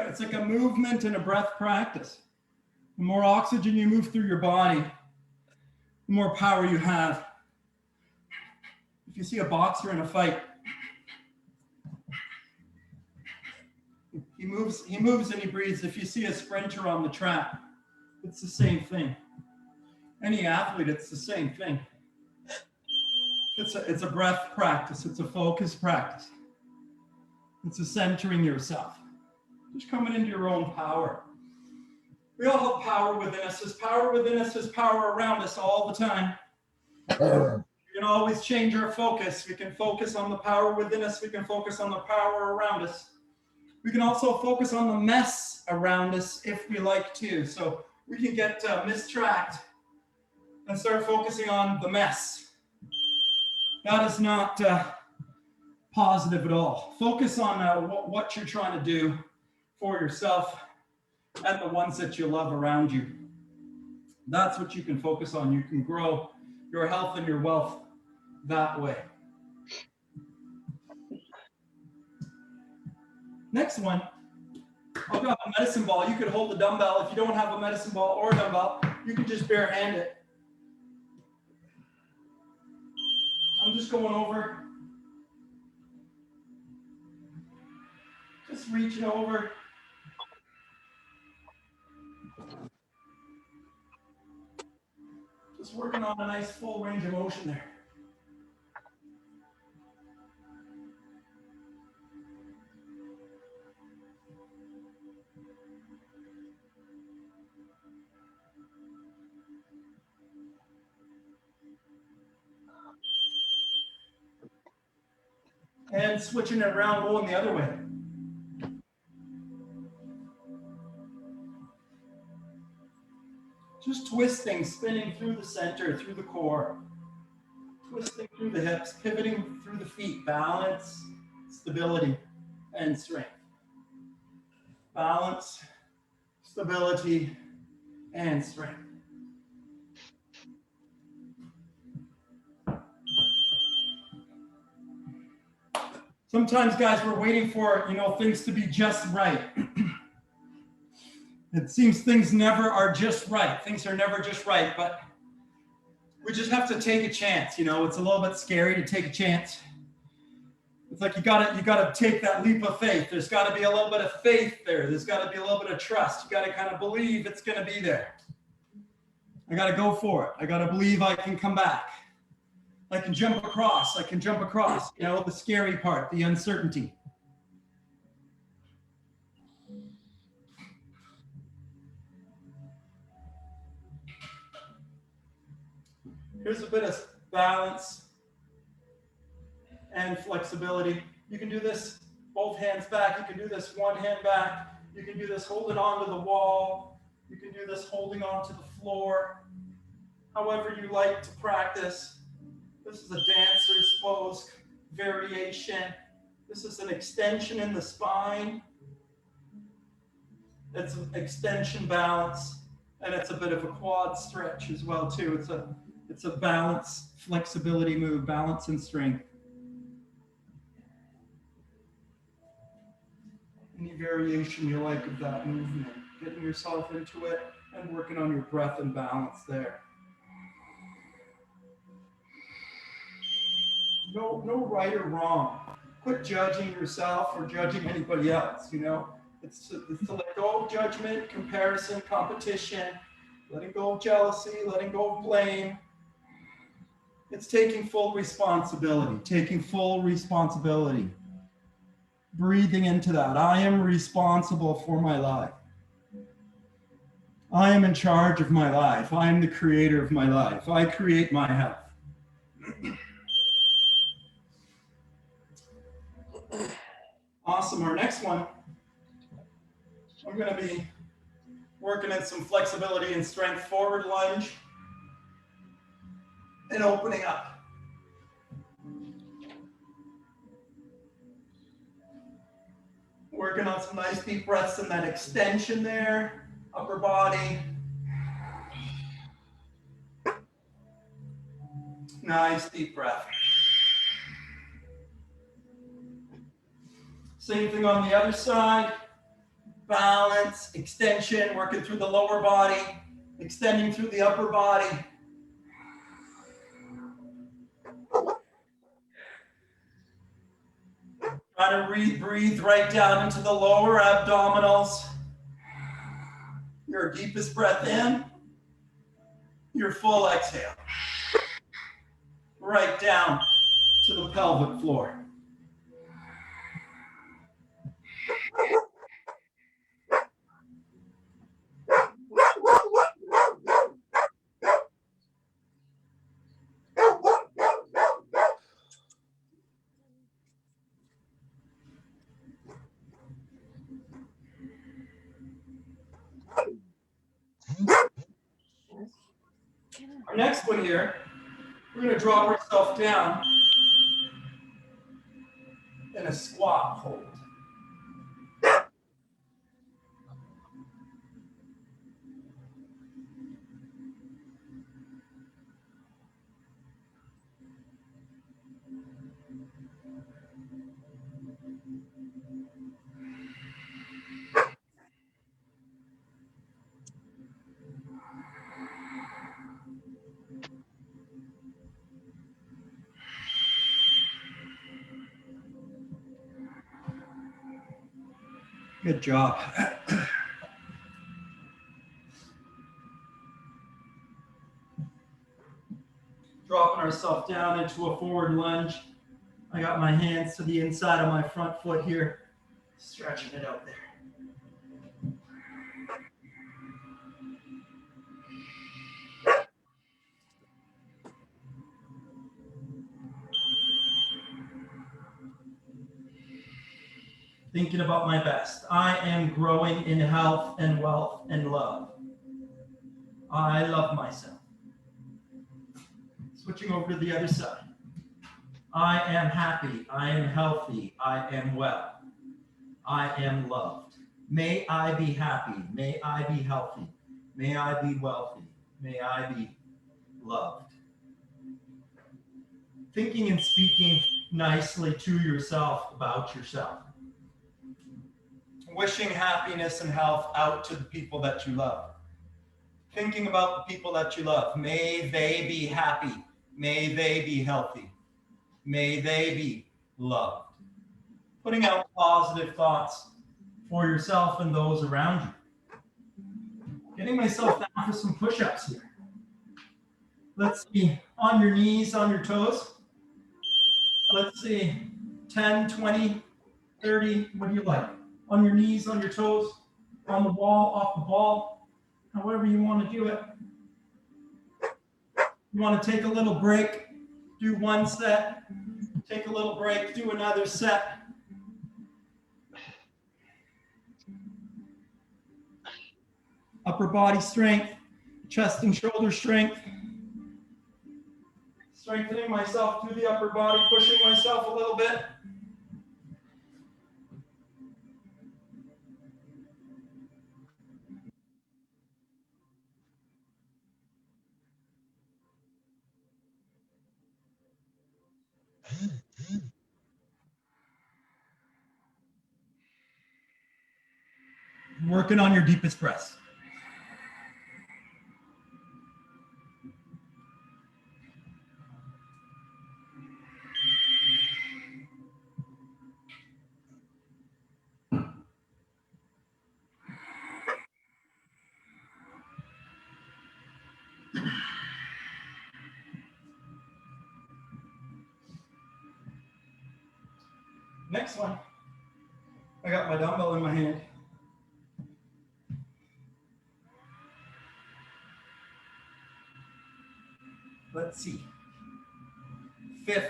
It's like a movement and a breath practice. The more oxygen you move through your body, the more power you have. If you see a boxer in a fight, he moves and he breathes. If you see a sprinter on the track, it's the same thing. Any athlete, it's the same thing. It's a breath practice. It's a focus practice. It's a centering yourself. Just coming into your own power. We all have power within us. There's power within us. There's power around us all the time. We can always change our focus. We can focus on the power within us. We can focus on the power around us. We can also focus on the mess around us if we like to. So we can get mistracked and start focusing on the mess. That is not positive at all. Focus on what you're trying to do for yourself and the ones that you love around you. That's what you can focus on. You can grow your health and your wealth that way. Next one, I've got a medicine ball. You could hold the dumbbell. If you don't have a medicine ball or a dumbbell, you can just bare hand it. I'm just going over, just reaching over. Just working on a nice full range of motion there. And switching it around, going the other way. Just twisting, spinning through the center, through the core. Twisting through the hips, pivoting through the feet. Balance, stability, and strength. balance, stability, and strength. Sometimes, guys, we're waiting for, things to be just right. It seems things never are just right. Things are never just right, but we just have to take a chance. It's a little bit scary to take a chance. It's like you gotta take that leap of faith. There's got to be a little bit of faith there. There's got to be a little bit of trust. You got to kind of believe it's going to be there. I got to go for it. I got to believe I can come back. I can jump across. The scary part, the uncertainty. Here's a bit of balance and flexibility. You can do this both hands back. You can do this one hand back. You can do this holding onto the wall. You can do this holding onto the floor. However you like to practice. This is a dancer's pose variation. This is an extension in the spine. It's an extension balance, and it's a bit of a quad stretch as well too. It's a balance, flexibility move, balance and strength. Any variation you like of that movement, getting yourself into it and working on your breath and balance there. No right or wrong. Quit judging yourself or judging anybody else, It's to let go of judgment, comparison, competition, letting go of jealousy, letting go of blame. It's taking full responsibility, breathing into that. I am responsible for my life. I am in charge of my life. I am the creator of my life. I create my health. Awesome. Our next one, I'm going to be working in some flexibility and strength, forward lunge and opening up. Working on some nice deep breaths in that extension there, upper body. Nice deep breath. Same thing on the other side. Balance, extension, working through the lower body, extending through the upper body. Try to breathe right down into the lower abdominals. Your deepest breath in, your full exhale. Right down to the pelvic floor. Our next one here, we're going to drop ourselves down in a squat hold. Good job. Dropping ourselves down into a forward lunge. I got my hands to the inside of my front foot here, stretching it out there. Thinking about my best. I am growing in health and wealth and love. I love myself. Switching over to the other side. I am happy. I am healthy. I am well. I am loved. May I be happy. May I be healthy. May I be wealthy. May I be loved. Thinking and speaking nicely to yourself about yourself. Wishing happiness and health out to the people that you love. Thinking about the people that you love. May they be happy. May they be healthy. May they be loved. Putting out positive thoughts for yourself and those around you. Getting myself down for some push-ups here. Let's see, on your knees, on your toes. Let's see, 10, 20, 30, what do you like? On your knees, on your toes, on the wall, off the ball, however you want to do it. You want to take a little break, do one set, take a little break, do another set. Upper body strength, chest and shoulder strength. Strengthening myself through the upper body, pushing myself a little bit. Working on your deepest breaths. Next one. I got my dumbbell in my hand. Let's see. 50.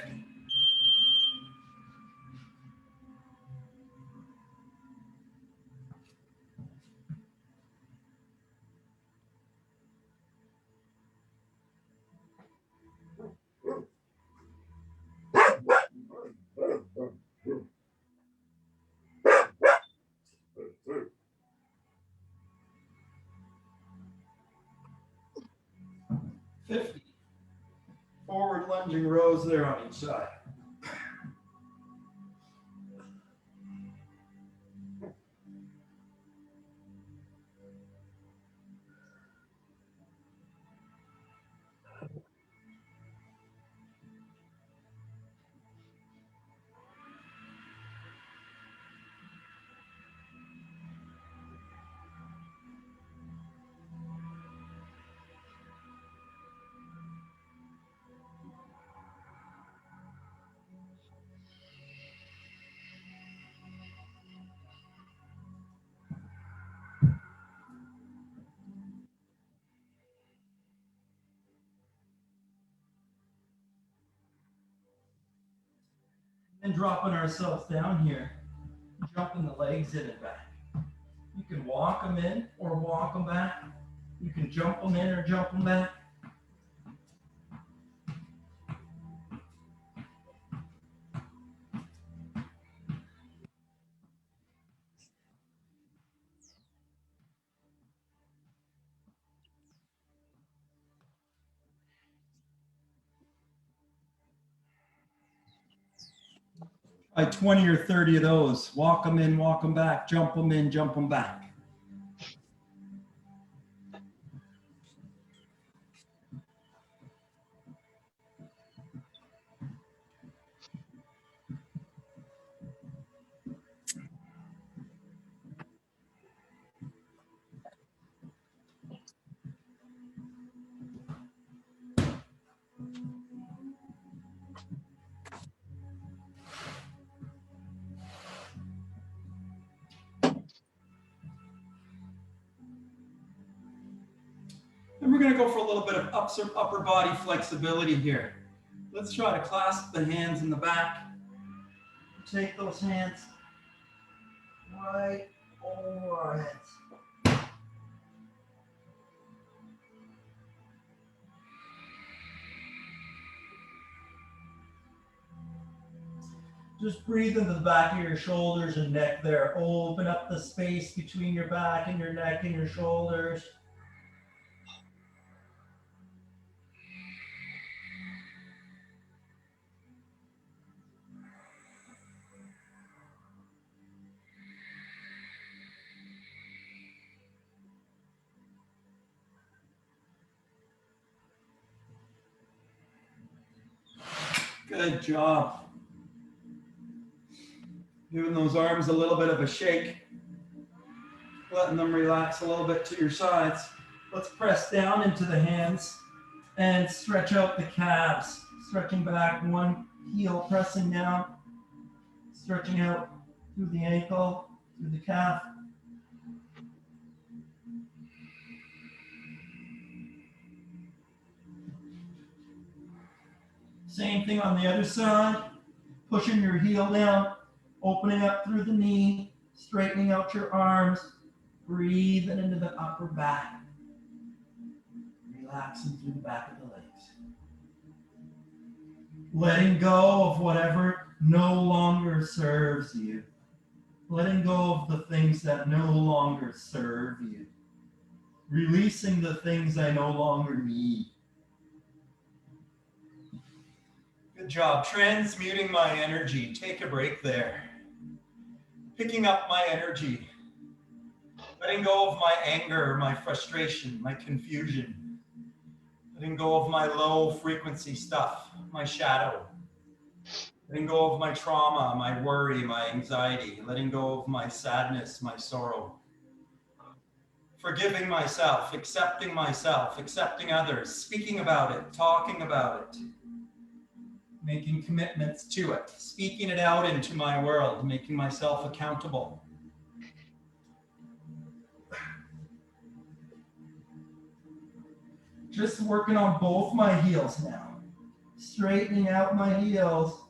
Forward lunging rows there on each side. And dropping ourselves down here, jumping the legs in and back. You can walk them in or walk them back. You can jump them in or jump them back. Try 20 or 30 of those. Walk them in, walk them back, jump them in, jump them back. And we're going to go for a little bit of upper body flexibility here. Let's try to clasp the hands in the back. Take those hands right over our heads. Just breathe into the back of your shoulders and neck there. Open up the space between your back and your neck and your shoulders. Good job. Giving those arms a little bit of a shake. Letting them relax a little bit to your sides. Let's press down into the hands and stretch out the calves. Stretching back, one heel pressing down. Stretching out through the ankle, through the calf. Same thing on the other side. Pushing your heel down, opening up through the knee, straightening out your arms, breathing into the upper back. Relaxing through the back of the legs. Letting go of whatever no longer serves you. Letting go of the things that no longer serve you. Releasing the things I no longer need. Good job. Transmuting my energy. Take a break there. Picking up my energy. Letting go of my anger, my frustration, my confusion. Letting go of my low frequency stuff, my shadow. Letting go of my trauma, my worry, my anxiety. Letting go of my sadness, my sorrow. Forgiving myself, accepting others, speaking about it, talking about it. Making commitments to it, speaking it out into my world, making myself accountable. Just working on both my heels now. Straightening out my heels,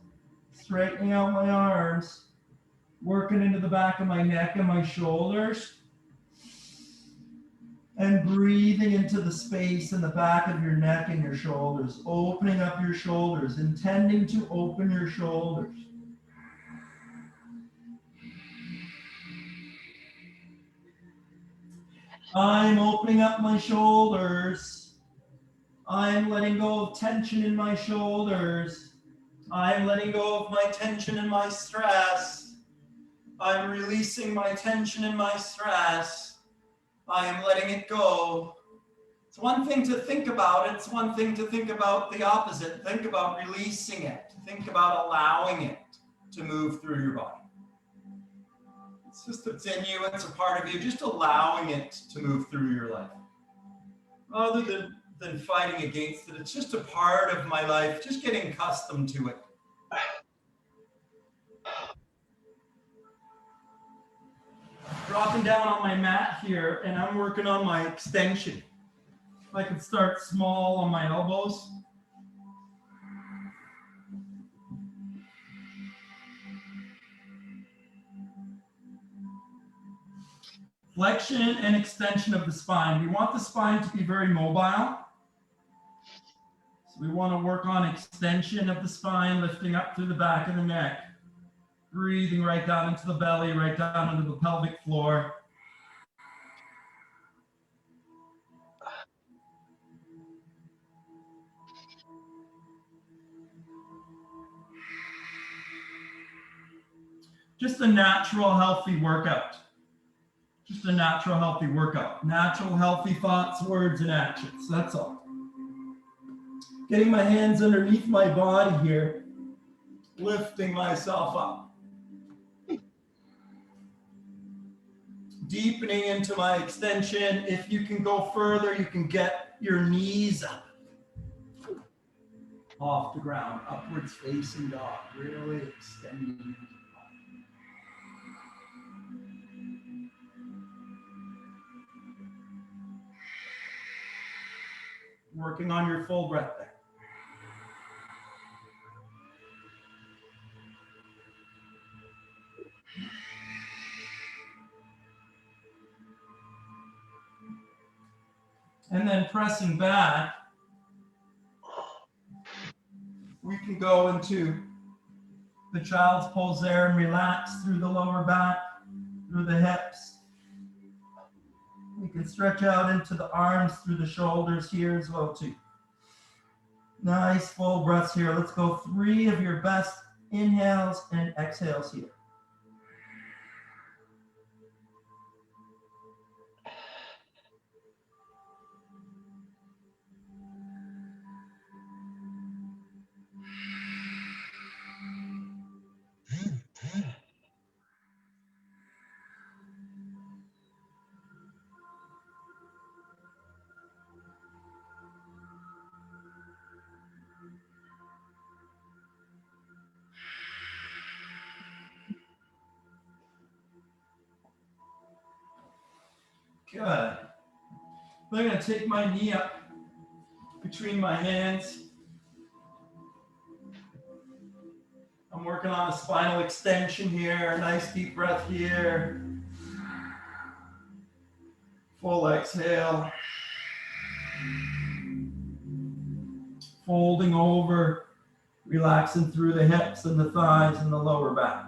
straightening out my arms, working into the back of my neck and my shoulders, and breathing into the space in the back of your neck and your shoulders, opening up your shoulders, intending to open your shoulders. I'm opening up my shoulders. I'm letting go of tension in my shoulders. I'm letting go of my tension and my stress. I'm releasing my tension and my stress. I am letting it go. It's one thing to think about it. It's one thing to think about the opposite. Think about releasing it. Think about allowing it to move through your body. It's in you. It's a part of you. Just allowing it to move through your life. Rather than fighting against it. It's just a part of my life. Just getting accustomed to it. Dropping down on my mat here, and I'm working on my extension. I can start small on my elbows. Flexion and extension of the spine. We want the spine to be very mobile. So we want to work on extension of the spine, lifting up through the back of the neck. Breathing right down into the belly, right down into the pelvic floor. Just a natural, healthy workout. Just a natural, healthy workout. Natural, healthy thoughts, words, and actions. That's all. Getting my hands underneath my body here. Lifting myself up. Deepening into my extension. If you can go further, you can get your knees up. Off the ground, upwards facing dog. Really extending into the body. Working on your full breath there. And then pressing back, we can go into the child's pose there and relax through the lower back, through the hips. We can stretch out into the arms through the shoulders here as well too. Nice full breaths here. Let's go 3 of your best inhales and exhales here. Good. I'm going to take my knee up between my hands. I'm working on a spinal extension here. Nice deep breath here. Full exhale. Folding over, relaxing through the hips and the thighs and the lower back.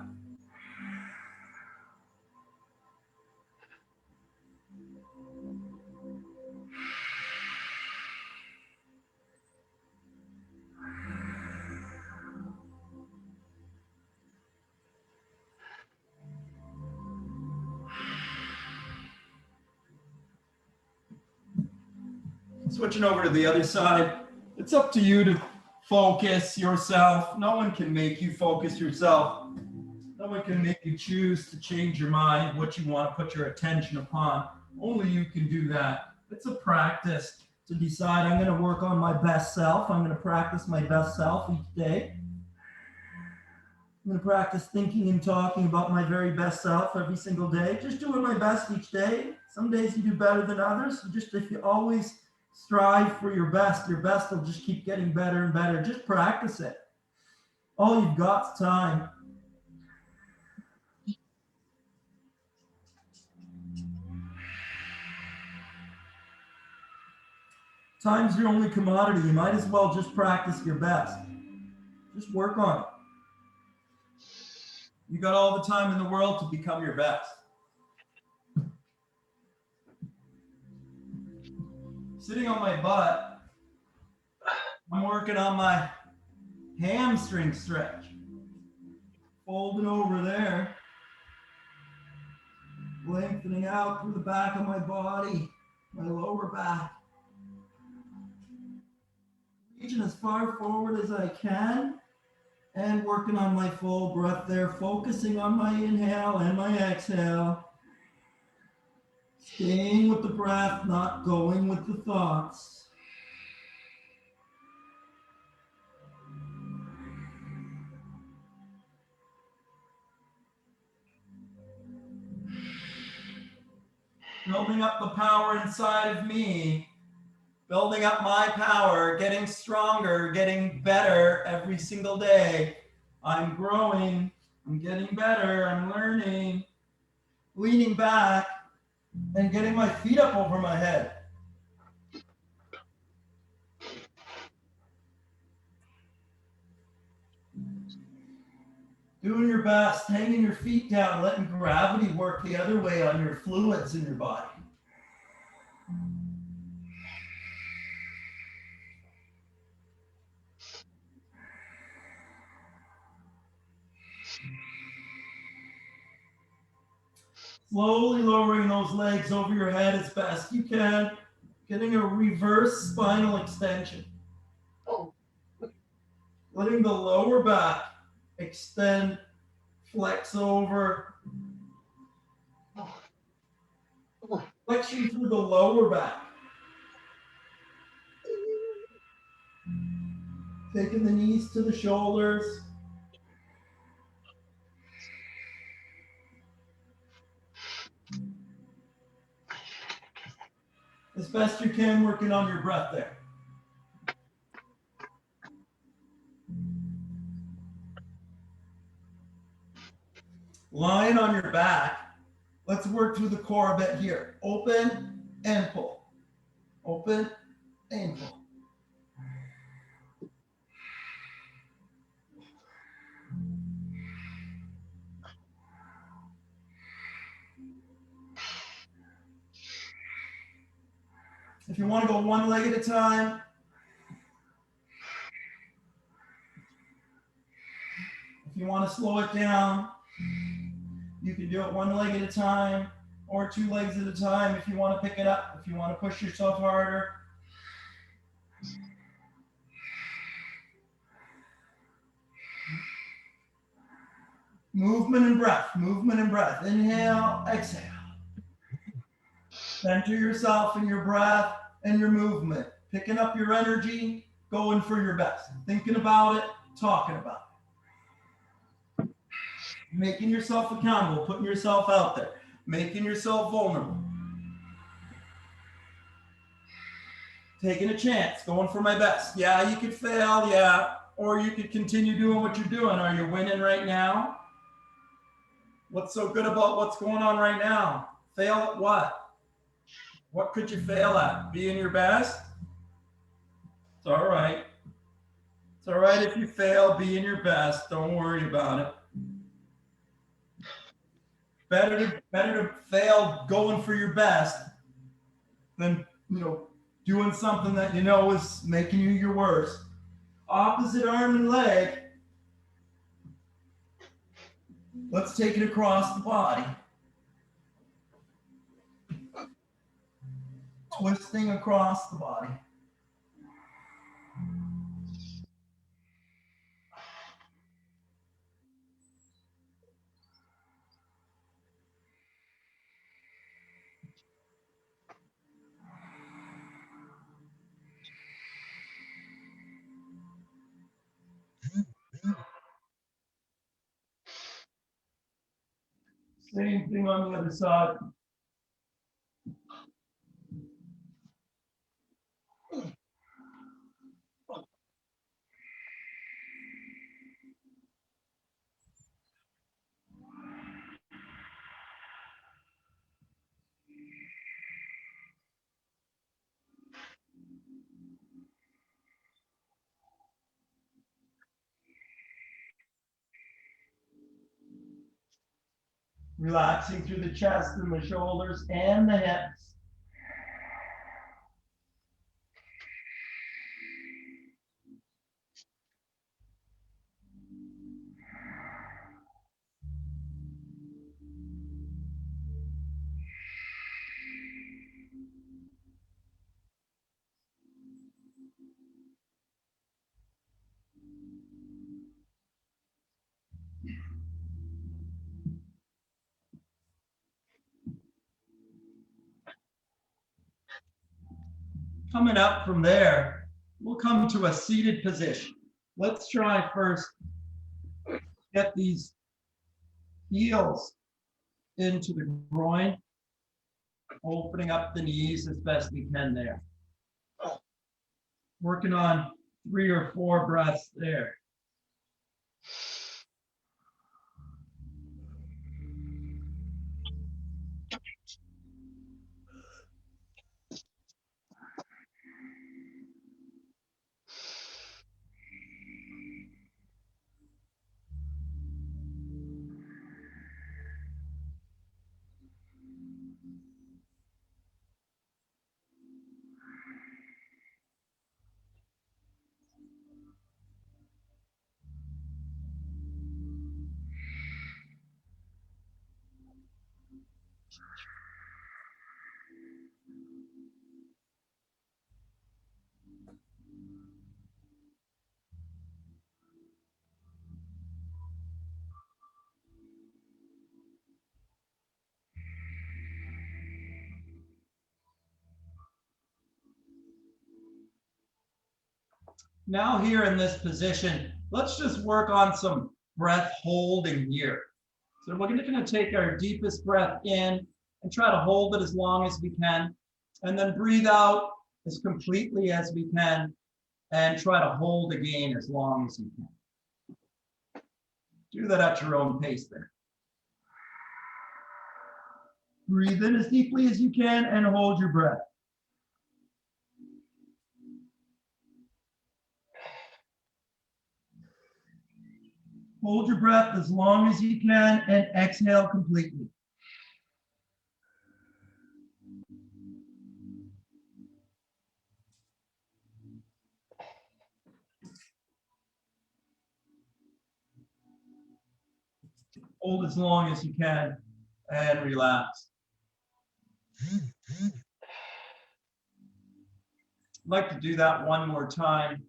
Switching over to the other side, it's up to you to focus yourself. No one can make you focus yourself. No one can make you choose to change your mind, what you want to put your attention upon. Only you can do that. It's a practice to decide, I'm going to work on my best self. I'm going to practice my best self each day. I'm going to practice thinking and talking about my very best self every single day. Just doing my best each day. Some days you do better than others. If you always strive for your best will just keep getting better and better. Just practice it. All you've got is time. Time's your only commodity. You might as well just practice your best. Just work on it. You got all the time in the world to become your best. Sitting on my butt, I'm working on my hamstring stretch. Folding over there. Lengthening out through the back of my body, my lower back. Reaching as far forward as I can and working on my full breath there, focusing on my inhale and my exhale. Staying with the breath, not going with the thoughts. Building up the power inside of me. Building up my power, getting stronger, getting better every single day. I'm growing, I'm getting better, I'm learning, leaning back and getting my feet up over my head. Doing your best, hanging your feet down, letting gravity work the other way on your fluids in your body. Slowly lowering those legs over your head as best you can, getting a reverse spinal extension. Letting the lower back extend, flex over. Flexion through the lower back. Taking the knees to the shoulders. As best you can, working on your breath there. Lying on your back, let's work through the core a bit here. Open and pull. Open and pull. If you want to go one leg at a time, if you want to slow it down, you can do it one leg at a time or two legs at a time if you want to pick it up, if you want to push yourself harder. Movement and breath, movement and breath. Inhale, exhale. Center yourself in your breath and your movement. Picking up your energy, going for your best. Thinking about it, talking about it. Making yourself accountable, putting yourself out there, making yourself vulnerable. Taking a chance, going for my best. Yeah, you could fail, yeah. Or you could continue doing what you're doing. Are you winning right now? What's so good about what's going on right now? Fail at what? What could you fail at? Being your best? It's all right. It's all right if you fail, being your best. Don't worry about it. Better to fail going for your best than, doing something that is making you your worst. Opposite arm and leg. Let's take it across the body. Twisting across the body. Same thing on the other side. Relaxing through the chest and the shoulders and the hips. Coming up from there, we'll come to a seated position. Let's try first, get these heels into the groin, opening up the knees as best we can there. Working on 3 or 4 breaths there. Now here in this position, let's just work on some breath holding here. So we're going to take our deepest breath in and try to hold it as long as we can, and then breathe out as completely as we can and try to hold again as long as you can. Do that at your own pace there. Breathe in as deeply as you can and hold your breath. Hold your breath as long as you can and exhale completely. Hold as long as you can and relax. I'd like to do that one more time.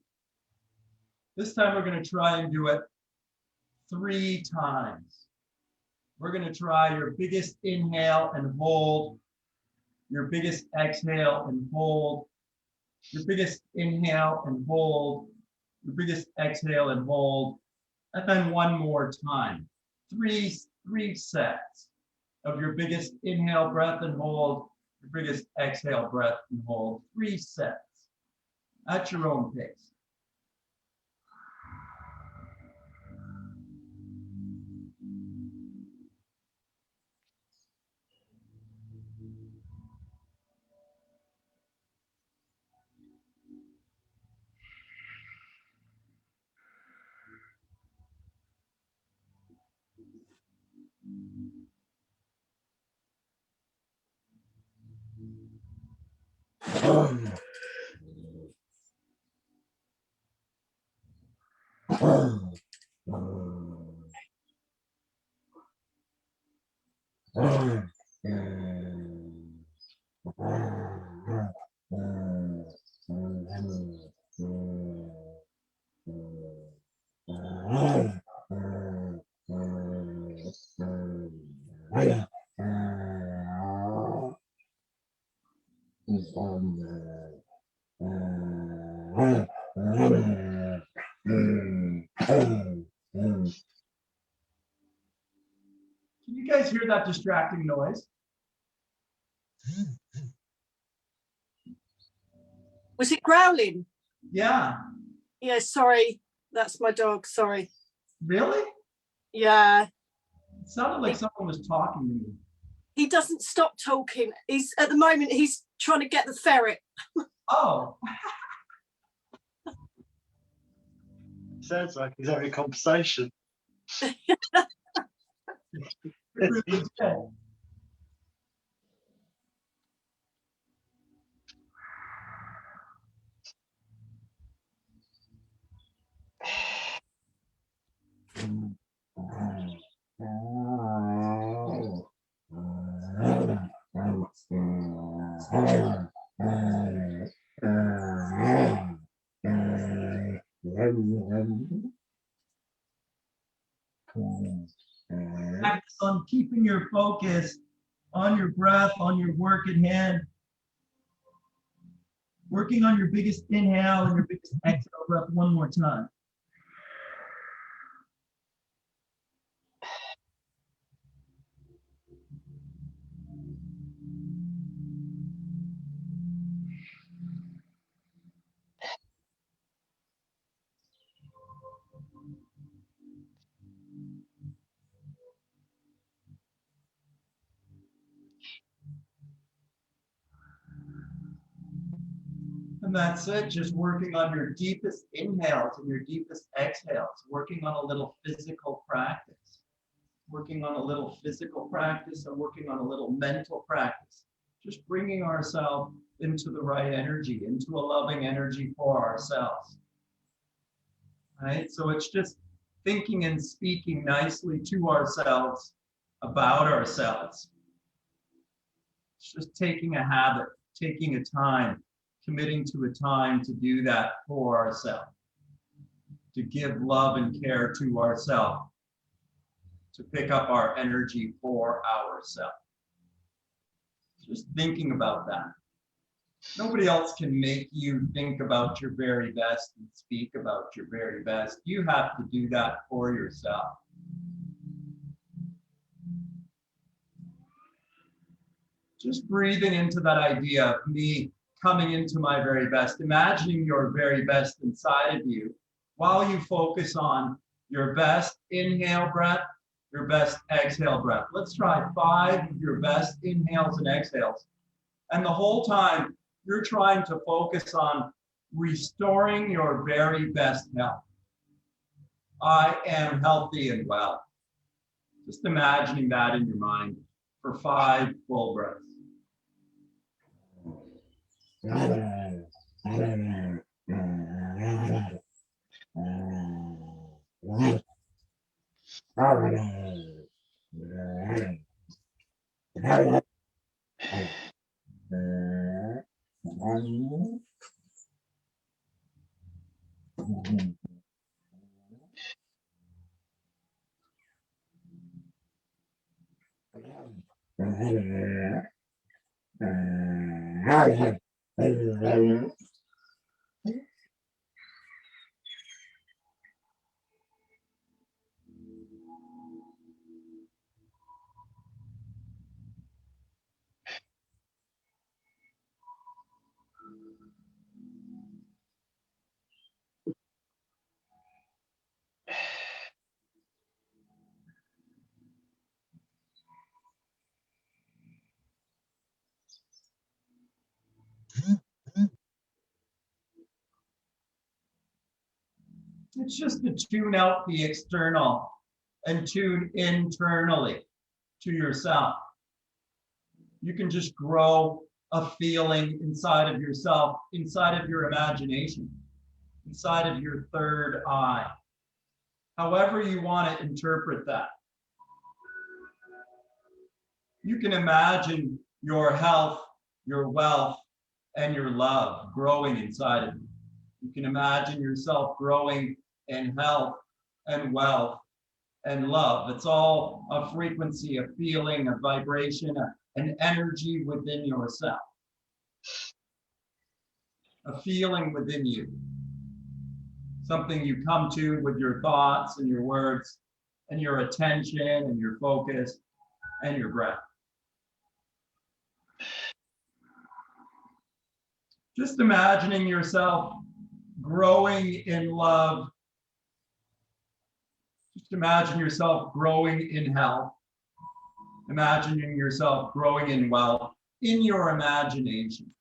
This time we're going to try and do it 3 times. We're going to try your biggest inhale and hold, your biggest exhale and hold, your biggest inhale and hold, your biggest exhale and hold, and then one more time. Three sets of your biggest inhale, breath, and hold, your biggest exhale, breath, and hold. 3 sets at your own pace. Can you guys hear that distracting noise? Was it growling? Yeah. Yeah, sorry. That's my dog. Sorry. Really? Yeah. It sounded like someone was talking to me. He doesn't stop talking. He's at the moment he's trying to get the ferret. Oh. Sounds like he's having a conversation. Practice on keeping your focus on your breath, on your work at hand. Working on your biggest inhale and your biggest exhale breath one more time. And that's it, just working on your deepest inhales and your deepest exhales, working on a little physical practice, working on a little physical practice and working on a little mental practice, just bringing ourselves into the right energy, into a loving energy for ourselves. Right? So it's just thinking and speaking nicely to ourselves about ourselves. It's just taking a habit, taking a time, committing to a time to do that for ourselves, to give love and care to ourselves, to pick up our energy for ourselves. Just thinking about that. Nobody else can make you think about your very best and speak about your very best. You have to do that for yourself. Just breathing into that idea of me coming into my very best, imagining your very best inside of you while you focus on your best inhale breath, your best exhale breath. Let's try 5 of your best inhales and exhales. And the whole time you're trying to focus on restoring your very best health. I am healthy and well. Just imagining that in your mind for 5 full breaths. It's just to tune out the external and tune internally to yourself. You can just grow a feeling inside of yourself, inside of your imagination, inside of your third eye. However you want to interpret that. You can imagine your health, your wealth, and your love growing inside of you. You can imagine yourself growing in health and wealth and love. It's all a frequency, a feeling, a vibration, an energy within yourself. A feeling within you. Something you come to with your thoughts and your words and your attention and your focus and your breath. Just imagining yourself growing in love. Just imagine yourself growing in health. Imagining yourself growing in wealth in your imagination.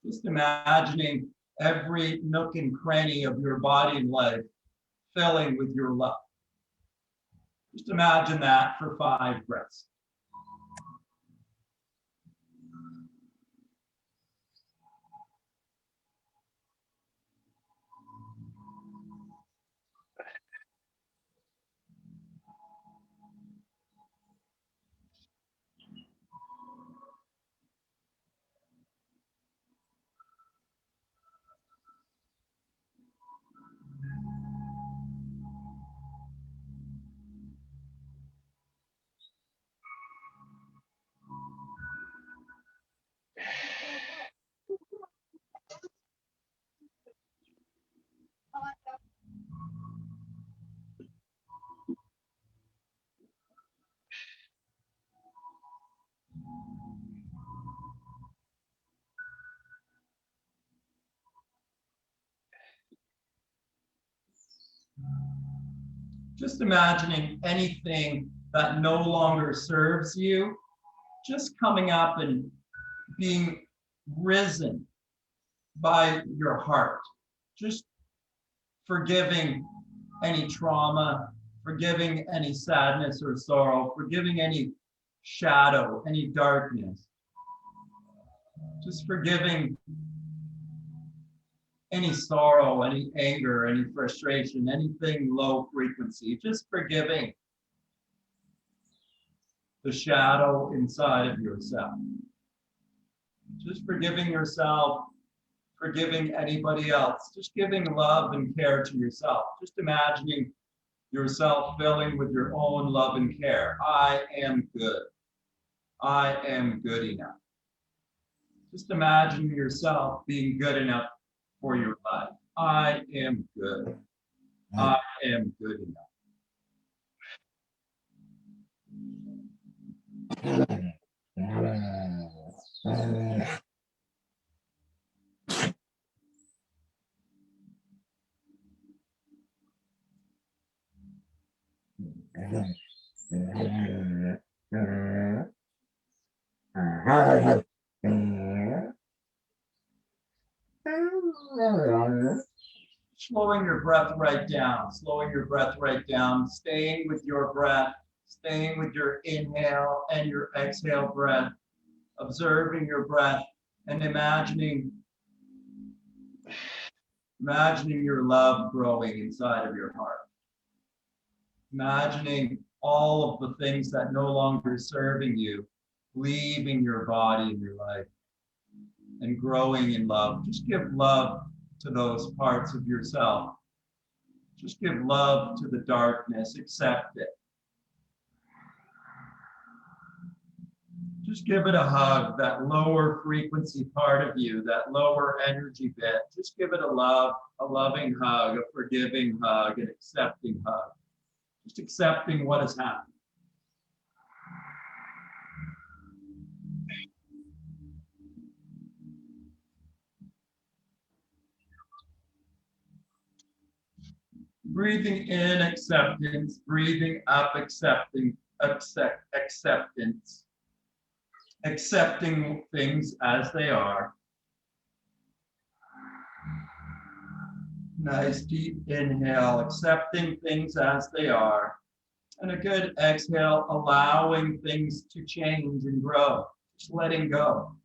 Just imagining every nook and cranny of your body and life filling with your love. Just imagine that for 5 breaths. Just imagining anything that no longer serves you, just coming up and being risen by your heart. Just forgiving any trauma, forgiving any sadness or sorrow, forgiving any shadow, any darkness. Just forgiving any sorrow, any anger, any frustration, anything low frequency, just forgiving the shadow inside of yourself. Just forgiving yourself, forgiving anybody else, just giving love and care to yourself. Just imagining yourself filling with your own love and care. I am good. I am good enough. Just imagine yourself being good enough for your life. I am good. I am good enough. Slowing your breath right down, slowing your breath right down, staying with your breath, staying with your inhale and your exhale breath, observing your breath and imagining your love growing inside of your heart. Imagining all of the things that no longer serving you leaving your body and your life and growing in love. Just give love to those parts of yourself. Just give love to the darkness, accept it. Just give it a hug, that lower frequency part of you, that lower energy bit. Just give it a love, a loving hug, a forgiving hug, an accepting hug. Just accepting what has happened. Breathing in acceptance, breathing up acceptance. Accepting things as they are. Nice deep inhale, accepting things as they are. And a good exhale, allowing things to change and grow, just letting go.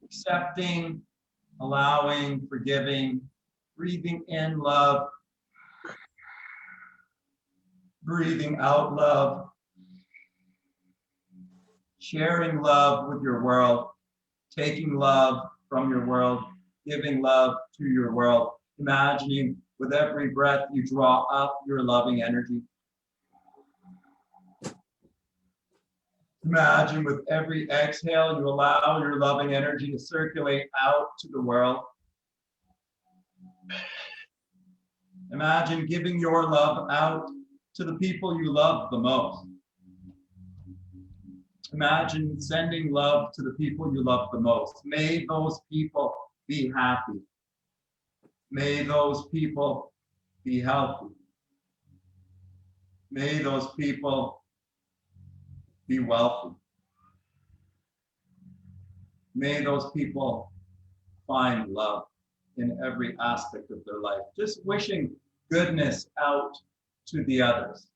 Accepting, allowing, forgiving, breathing in love, breathing out love, sharing love with your world, taking love from your world, giving love to your world, imagining with every breath you draw up your loving energy. Imagine with every exhale you allow your loving energy to circulate out to the world. Imagine giving your love out to the people you love the most. Imagine sending love to the people you love the most. May those people be happy. May those people be healthy. May those people be wealthy. May those people find love in every aspect of their life. Just wishing goodness out to the others.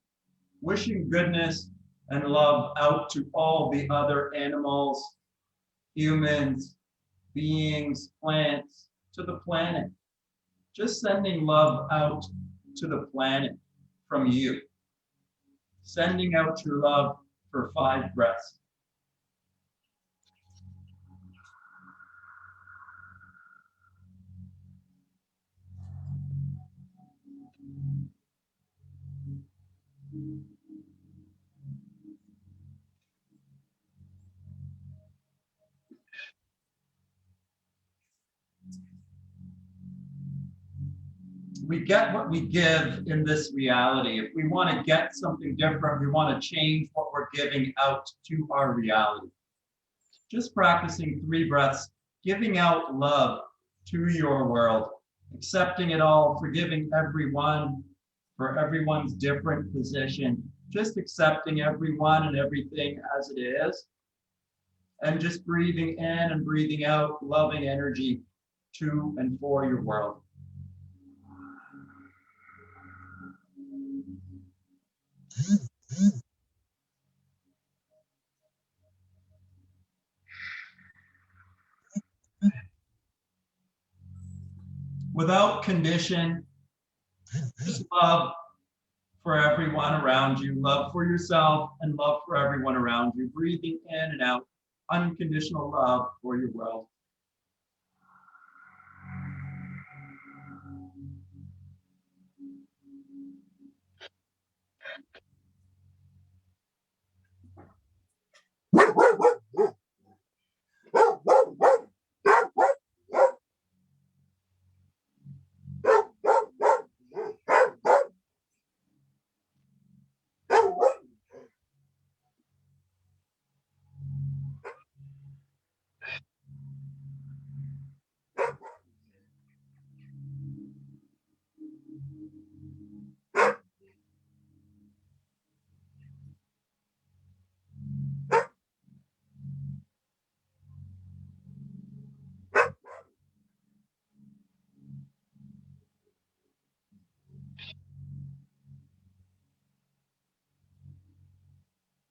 Wishing goodness and love out to all the other animals, humans, beings, plants, to the planet. Just sending love out to the planet from you. Sending out your love for 5 breaths. We get what we give in this reality. If we want to get something different, we want to change what we're giving out to our reality. Just practicing 3 breaths, giving out love to your world, accepting it all, forgiving everyone for everyone's different position, just accepting everyone and everything as it is, and just breathing in and breathing out loving energy to and for your world. Without condition, just love for everyone around you, love for yourself, and love for everyone around you. Breathing in and out, unconditional love for your world.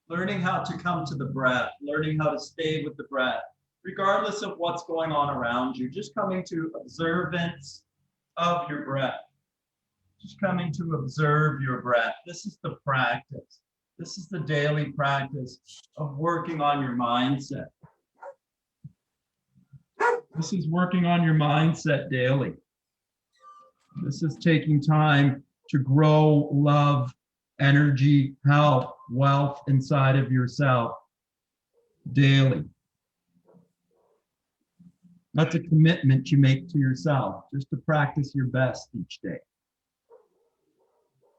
Learning how to come to the breath, learning how to stay with the breath, regardless of what's going on around you, just coming to observance of your breath. Just coming to observe your breath. This is the practice. This is the daily practice of working on your mindset. This is working on your mindset daily. This is taking time to grow love, energy, health, wealth inside of yourself daily. That's a commitment you make to yourself, just to practice your best each day.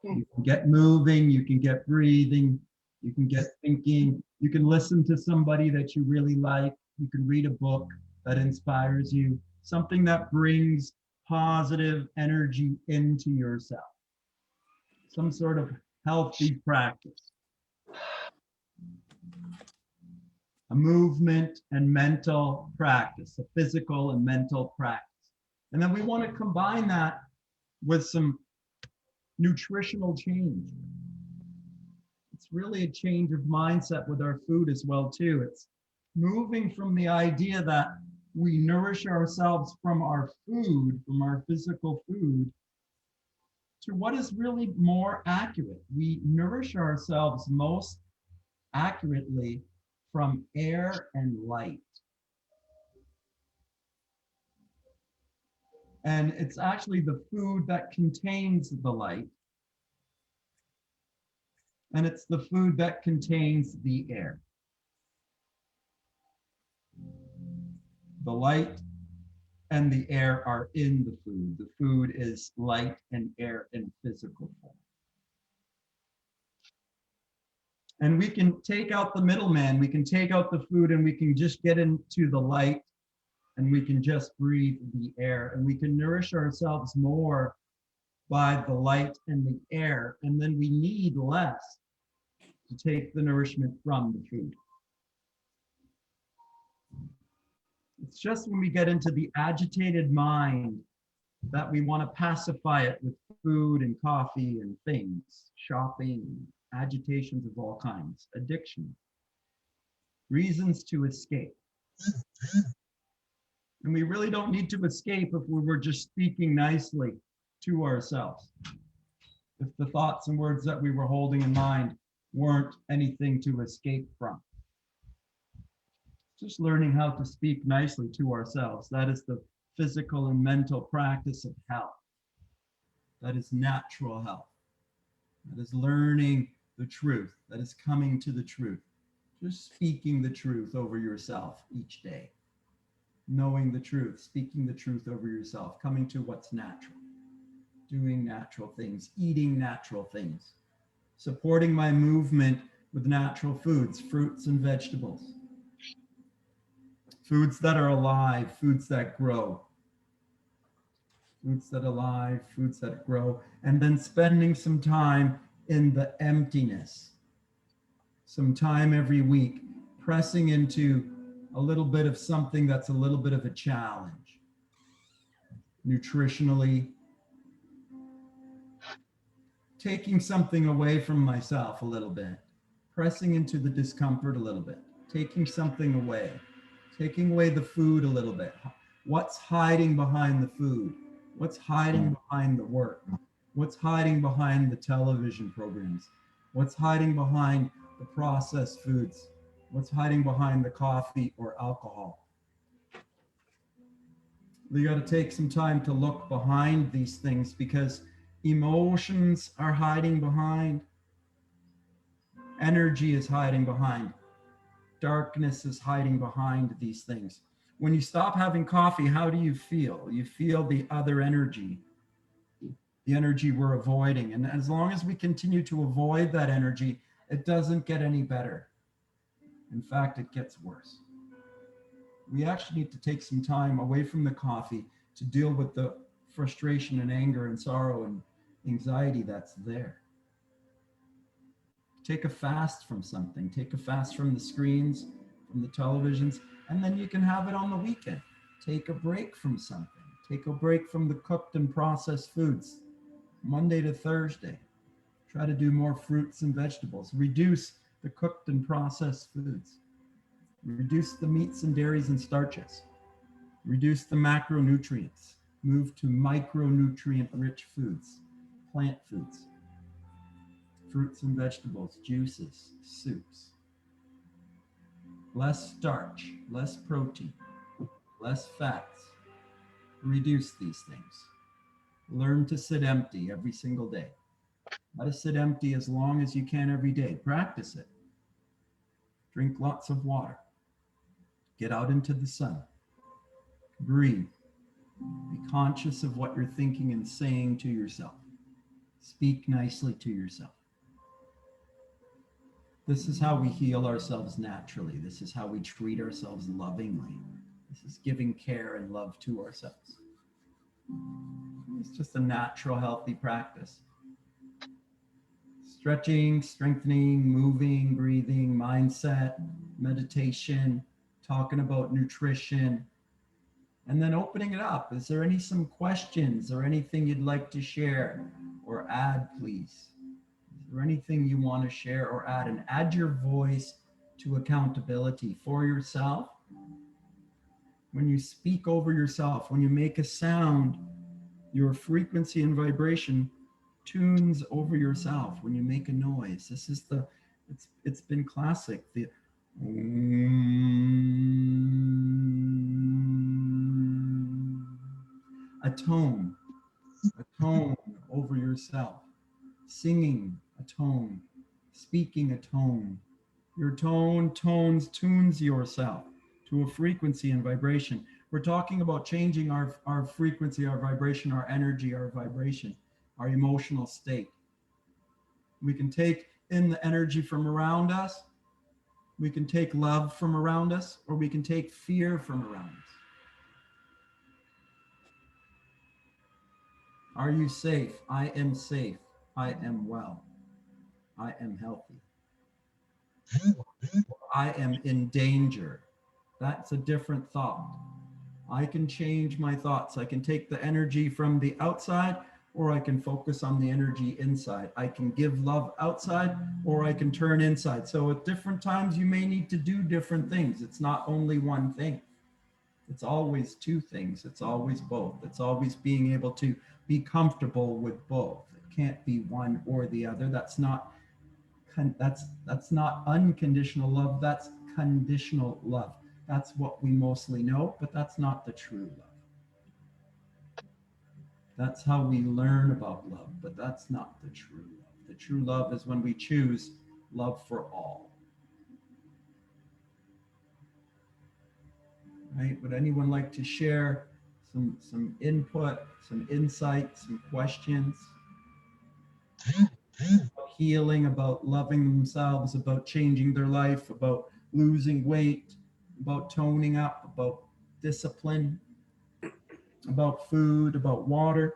You can get moving, you can get breathing, you can get thinking, you can listen to somebody that you really like, you can read a book that inspires you, something that brings positive energy into yourself. Some sort of healthy practice. A movement and mental practice, a physical and mental practice. And then we want to combine that with some nutritional change. It's really a change of mindset with our food as well too. It's moving from the idea that we nourish ourselves from our food, from our physical food, to what is really more accurate. We nourish ourselves most accurately from air and light. And it's actually the food that contains the light. And it's the food that contains the air. The light and the air are in the food. The food is light and air in physical form. And we can take out the middleman. We can take out the food and we can just get into the light and we can just breathe the air and we can nourish ourselves more by the light and the air. And then we need less to take the nourishment from the food. It's just when we get into the agitated mind that we want to pacify it with food and coffee and things, shopping, agitations of all kinds, addiction, reasons to escape. And we really don't need to escape if we were just speaking nicely to ourselves. If the thoughts and words that we were holding in mind weren't anything to escape from. Just learning how to speak nicely to ourselves. That is the physical and mental practice of health. That is natural health. That is learning the truth. That is coming to the truth. Just speaking the truth over yourself each day. Knowing the truth, speaking the truth over yourself, coming to what's natural. Doing natural things, eating natural things. Supporting my movement with natural foods, fruits and vegetables. Foods that are alive, foods that grow. Foods that are alive, foods that grow. And then spending some time in the emptiness. Some time every week, pressing into a little bit of something that's a little bit of a challenge. Nutritionally. Taking something away from myself a little bit. Pressing into the discomfort a little bit. Taking something away. Taking away the food a little bit. What's hiding behind the food? What's hiding behind the work? What's hiding behind the television programs? What's hiding behind the processed foods? What's hiding behind the coffee or alcohol? We got to take some time to look behind these things because emotions are hiding behind. Energy is hiding behind. Darkness is hiding behind these things. When you stop having coffee, how do you feel? You feel the other energy, the energy we're avoiding. And as long as we continue to avoid that energy, it doesn't get any better. In fact, it gets worse. We actually need to take some time away from the coffee to deal with the frustration and anger and sorrow and anxiety that's there. Take a fast from something. Take a fast from the screens, from the televisions, and then you can have it on the weekend. Take a break from something. Take a break from the cooked and processed foods. Monday to Thursday. Try to do more fruits and vegetables. Reduce the cooked and processed foods. Reduce the meats and dairies and starches. Reduce the macronutrients. Move to micronutrient-rich foods, plant foods. fruits and vegetables, juices, soups. Less starch, less protein, less fats. Reduce these things. Learn to sit empty every single day. Let us sit empty as long as you can every day. Practice it. Drink lots of water. Get out into the sun. Breathe. Be conscious of what you're thinking and saying to yourself. Speak nicely to yourself. This is how we heal ourselves naturally. This is how we treat ourselves lovingly. This is giving care and love to ourselves. It's just a natural, healthy practice. Stretching, strengthening, moving, breathing, mindset, meditation, talking about nutrition, and then opening it up. Is there some questions or anything you'd like to share or add, please? Is there anything you want to share or add? And add your voice to accountability for yourself. When you speak over yourself, when you make a sound, your frequency and vibration tunes over yourself. When you make a noise, this is it's been classic. A tone over yourself, singing a tone, speaking a tone. Your tone tunes yourself to a frequency and vibration. We're talking about changing our frequency, our vibration, our energy, our vibration, our emotional state. We can take in the energy from around us. We can take love from around us, or we can take fear from around us. Are you safe? I am safe. I am well. I am healthy. I am in danger. That's a different thought. I can change my thoughts. I can take the energy from the outside, or I can focus on the energy inside. I can give love outside, or I can turn inside. So at different times, you may need to do different things. It's not only one thing. It's always two things. It's always both. It's always being able to be comfortable with both. It can't be one or the other. That's not unconditional love. That's conditional love. That's what we mostly know, but that's not the true love. That's how we learn about love, but that's not the true love. The true love is when we choose love for all. Right? Would anyone like to share some input, some insight, some questions? About healing, about loving themselves, about changing their life, about losing weight, about toning up, about discipline, about food, about water,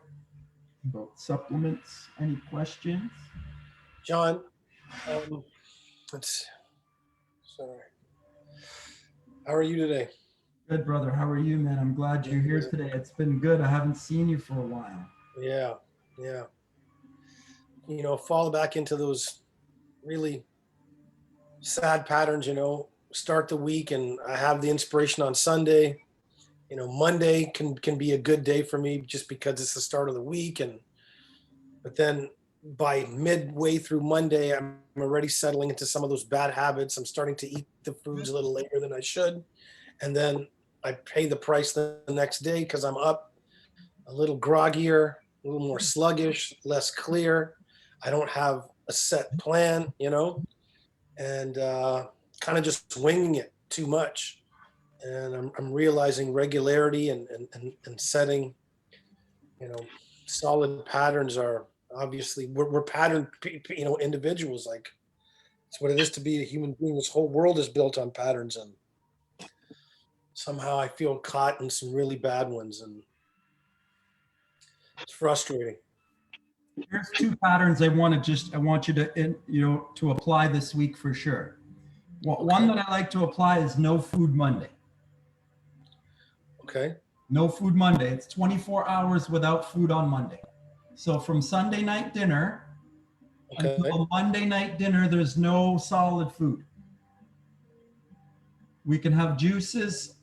about supplements. Any questions? John, sorry. How are you today? Good, brother. How are you, man? I'm glad you're here today. It's been good. I haven't seen you for a while. Yeah. Fall back into those really sad patterns, start the week and I have the inspiration on Sunday. Monday can be a good day for me just because it's the start of the week. But then by midway through Monday, I'm already settling into some of those bad habits. I'm starting to eat the foods a little later than I should. And then I pay the price the next day because I'm up a little groggier, a little more sluggish, less clear. I don't have a set plan, and kind of just winging it too much. And I'm realizing regularity and setting, solid patterns are obviously we're patterned, individuals. Like it's what it is to be a human being. This whole world is built on patterns, and somehow I feel caught in some really bad ones, and it's frustrating. Here's two patterns I want you to apply this week for sure. One that I like to apply is no food Monday. Okay. No food Monday. It's 24 hours without food on Monday. So from Sunday night dinner until Monday night dinner, there's no solid food. We can have juices.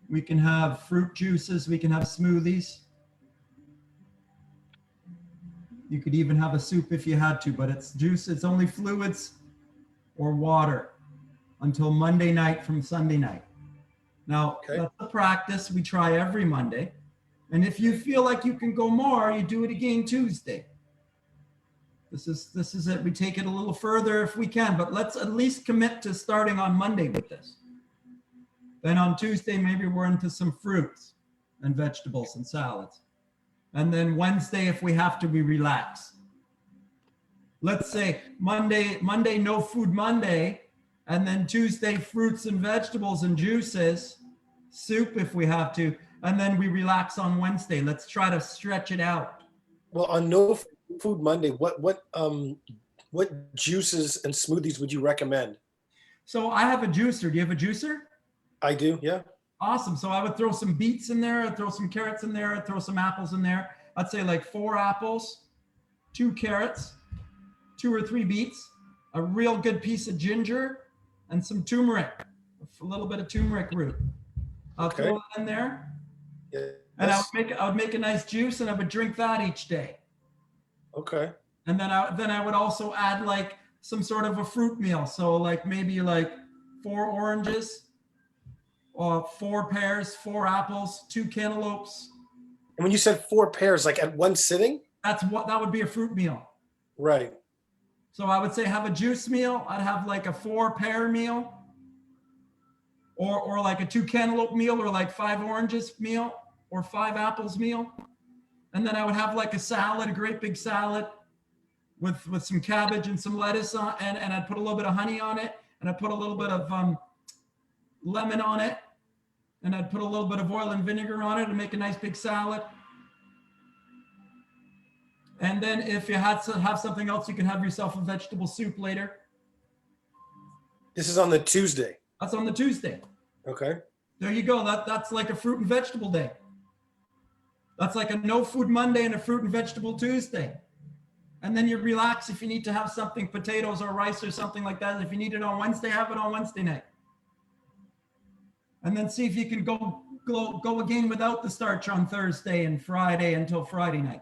We can have fruit juices. We can have smoothies. You could even have a soup if you had to, but it's juice. It's only fluids or water until Monday night from Sunday night. Now, Okay. that's a practice we try every Monday. And if you feel like you can go more, you do it again Tuesday. This is it. We take it a little further if we can, but let's at least commit to starting on Monday with this. Then on Tuesday, maybe we're into some fruits and vegetables and salads. And then Wednesday, if we have to, we relax. Let's say Monday, no food Monday, and then Tuesday, fruits and vegetables and juices, soup if we have to, and then we relax on Wednesday. Let's try to stretch it out. Well, on No Food Monday, what juices and smoothies would you recommend? So I have a juicer. Do you have a juicer? I do, yeah. Awesome. So I would throw some beets in there. I'd throw some carrots in there. I'd throw some apples in there. I'd say like 4 apples, 2 carrots, 2 or 3 beets, a real good piece of ginger, and some turmeric, a little bit of turmeric root. I'll Okay. throw it in there, Yeah. and I would make a nice juice, and I would drink that each day. Okay. And then I would also add like some sort of a fruit meal. So like maybe like 4 oranges, or 4 pears, 4 apples, 2 cantaloupes. And when you said 4 pears, like at one sitting? That would be a fruit meal. Right. So I would say have a juice meal. I'd have like a 4 pear meal, or like a 2 cantaloupe meal, or like 5 oranges meal, or 5 apples meal. And then I would have like a salad, a great big salad with some cabbage and some lettuce on, and I'd put a little bit of honey on it, and I'd put a little bit of lemon on it, and I'd put a little bit of oil and vinegar on it and make a nice big salad. And then if you had to have something else, you can have yourself a vegetable soup later. This is on the Tuesday. That's on the Tuesday. Okay. There you go. That's like a fruit and vegetable day. That's like a no food Monday and a fruit and vegetable Tuesday. And then you relax if you need to have something, potatoes or rice or something like that. If you need it on Wednesday, have it on Wednesday night. And then see if you can go again without the starch on Thursday and Friday until Friday night.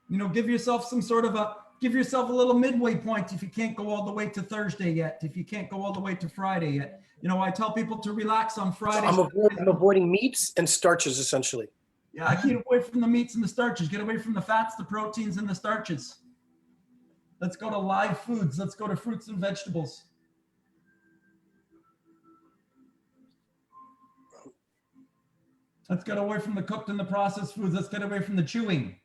You know, give yourself a little midway point if you can't go all the way to Thursday yet, if you can't go all the way to Friday yet. You know, I tell people to relax on Friday. So I'm avoiding meats and starches essentially. Yeah, I keep away from the meats and the starches. Get away from the fats, the proteins, and the starches. Let's go to live foods. Let's go to fruits and vegetables. Let's get away from the cooked and the processed foods. Let's get away from the chewing.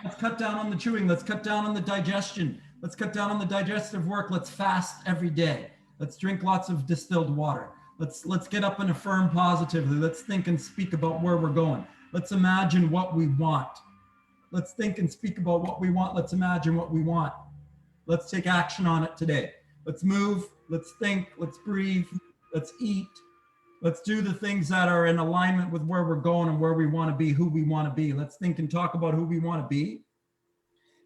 Let's cut down on the chewing. Let's cut down on the digestion. Let's cut down on the digestive work. Let's fast every day. Let's drink lots of distilled water. Let's get up and affirm positively. Let's think and speak about where we're going. Let's imagine what we want. Let's think and speak about what we want. Let's imagine what we want. Let's take action on it today. Let's move. Let's think. Let's breathe. Let's eat. Let's do the things that are in alignment with where we're going and where we want to be, who we want to be. Let's think and talk about who we want to be.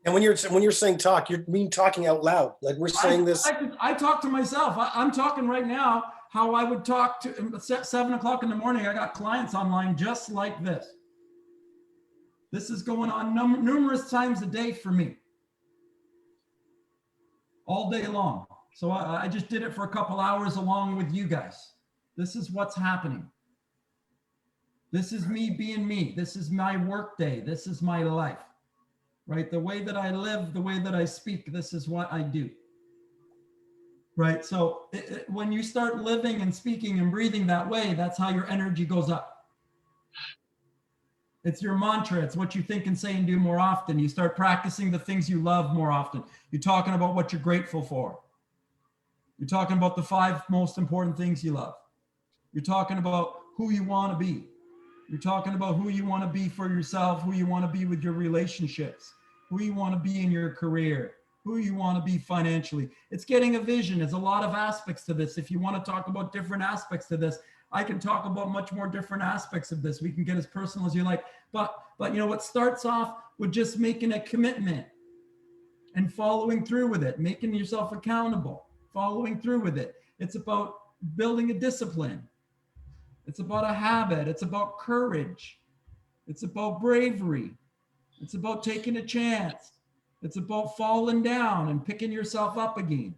And when you're saying talk, you mean talking out loud. Like we're saying this. I talk to myself. I'm talking right now how I would talk to 7 o'clock in the morning. I got clients online just like this. This is going on numerous times a day for me. All day long. So I just did it for a couple hours along with you guys. This is what's happening. This is me being me. This is my work day. This is my life, right? The way that I live, the way that I speak, this is what I do, right? So when you start living and speaking and breathing that way, that's how your energy goes up. It's your mantra. It's what you think and say and do more often. You start practicing the things you love more often. You're talking about what you're grateful for. You're talking about the 5 most important things you love. You're talking about who you want to be. You're talking about who you want to be for yourself, who you want to be with your relationships, who you want to be in your career, who you want to be financially. It's getting a vision. There's a lot of aspects to this. If you want to talk about different aspects to this, I can talk about much more different aspects of this. We can get as personal as you like. But you know what starts off with just making a commitment and following through with it, making yourself accountable, following through with it. It's about building a discipline. It's about a habit. It's about courage. It's about bravery. It's about taking a chance. It's about falling down and picking yourself up again.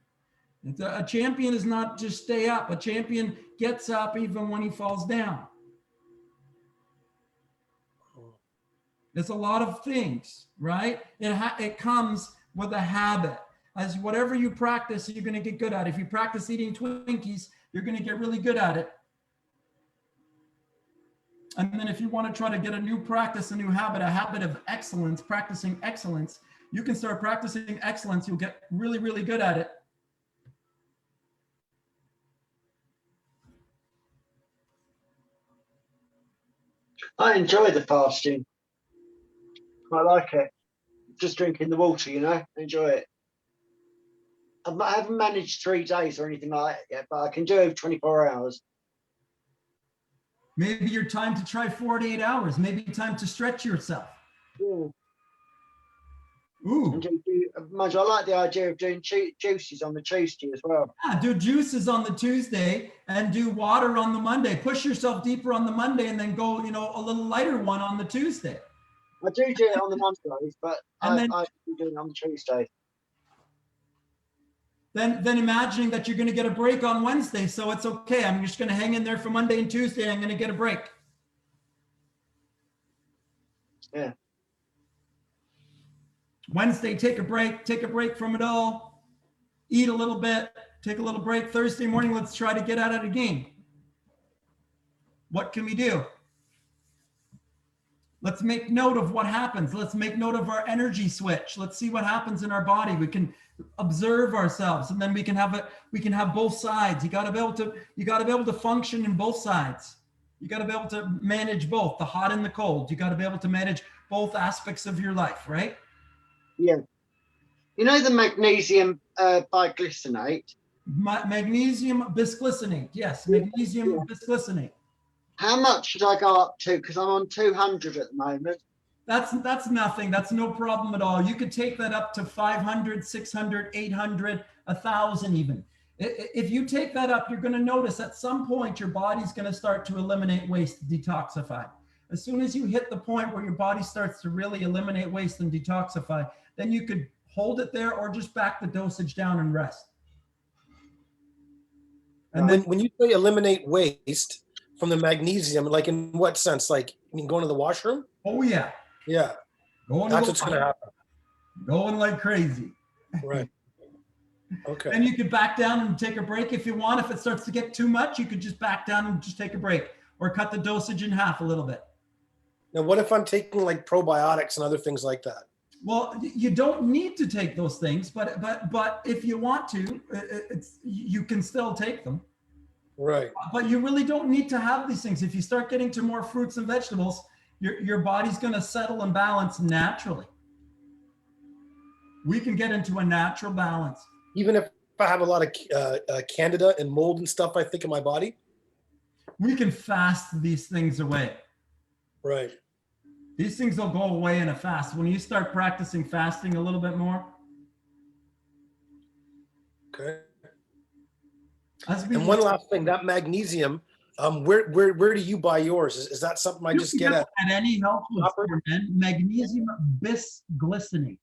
A champion is not just stay up. A champion gets up even when he falls down. It's a lot of things, right? It comes with a habit. As whatever you practice, you're going to get good at it. If you practice eating Twinkies, you're going to get really good at it. And then if you want to try to get a new practice, a new habit, a habit of excellence, practicing excellence, you can start practicing excellence. You'll get really, really good at it. I enjoy the fasting. I like it. Just drinking the water, you know, enjoy it. I haven't managed 3 days or anything like that yet, but I can do over 24 hours. Maybe your time to try 48 hours. Maybe time to stretch yourself. Yeah. Ooh. I like the idea of doing juices on the Tuesday as well. Yeah, do juices on the Tuesday and do water on the Monday. Push yourself deeper on the Monday and then go, a little lighter one on the Tuesday. I do it on the Mondays, but I do it on the Tuesday. Then imagining that you're going to get a break on Wednesday, so it's okay. I'm just going to hang in there for Monday and Tuesday, and I'm going to get a break. Yeah. Wednesday, take a break from it all. Eat a little bit, take a little break. Thursday morning, let's try to get at it again. What can we do? Let's make note of what happens. Let's make note of our energy switch. Let's see what happens in our body. We can observe ourselves, and then we can have both sides. You got to be able to function in both sides. You got to be able to manage both, the hot and the cold. You got to be able to manage both aspects of your life, right? Yeah. You know the magnesium biglycinate? Magnesium bisglycinate. Yes, magnesium bisglycinate. How much should I go up to? Because I'm on 200 at the moment. That's nothing. That's no problem at all. You could take that up to 500, 600, 800, 1,000 even. If you take that up, you're going to notice at some point your body's going to start to eliminate waste, detoxify. As soon as you hit the point where your body starts to really eliminate waste and detoxify, then you could hold it there or just back the dosage down and rest. And then when you say eliminate waste from the magnesium, like in what sense? Like, you mean going to the washroom? Oh yeah. Yeah. That's what's going to happen. Going like crazy. Right. Okay. And you could back down and take a break if you want. If it starts to get too much, you could just back down and just take a break or cut the dosage in half a little bit. Now, what if I'm taking like probiotics and other things like that? Well, you don't need to take those things, but if you want to, you can still take them. Right. But you really don't need to have these things. If you start getting to more fruits and vegetables, your body's going to settle and balance naturally. We can get into a natural balance. Even if I have a lot of candida and mold and stuff, I think, in my body? We can fast these things away. Right. These things will go away in a fast. When you start practicing fasting a little bit more. Okay. And one last thing, that magnesium, where do you buy yours? Is that something I just get at any health food store, man? Magnesium bisglycinate.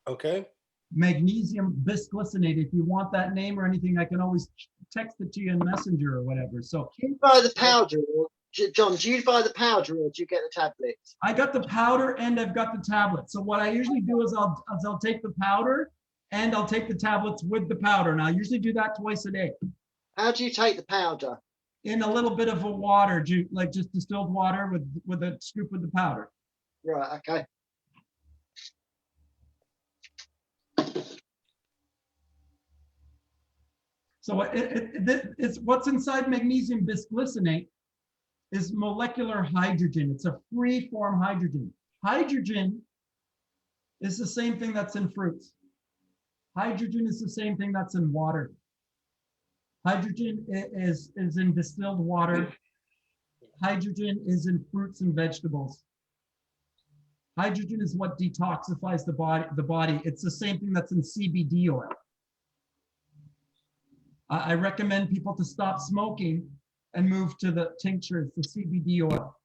Okay. Magnesium bisglycinate. If you want that name or anything, I can always text it to you in Messenger or whatever. So do you buy the powder, or John? Do you buy the powder or do you get the tablets? I got the powder and I've got the tablets. So what I usually do is I'll take the powder and I'll take the tablets with the powder. And I usually do that twice a day. How do you take the powder? In a little bit of a water, like just distilled water with a scoop of the powder. Right. Okay. So it's what's inside magnesium bisglycinate is molecular hydrogen. It's a free form hydrogen. Hydrogen is the same thing that's in fruits. Hydrogen is the same thing that's in water. Hydrogen is in distilled water. Hydrogen is in fruits and vegetables. Hydrogen is what detoxifies the body. It's the same thing that's in CBD oil. I recommend people to stop smoking and move to the tinctures, the CBD oil,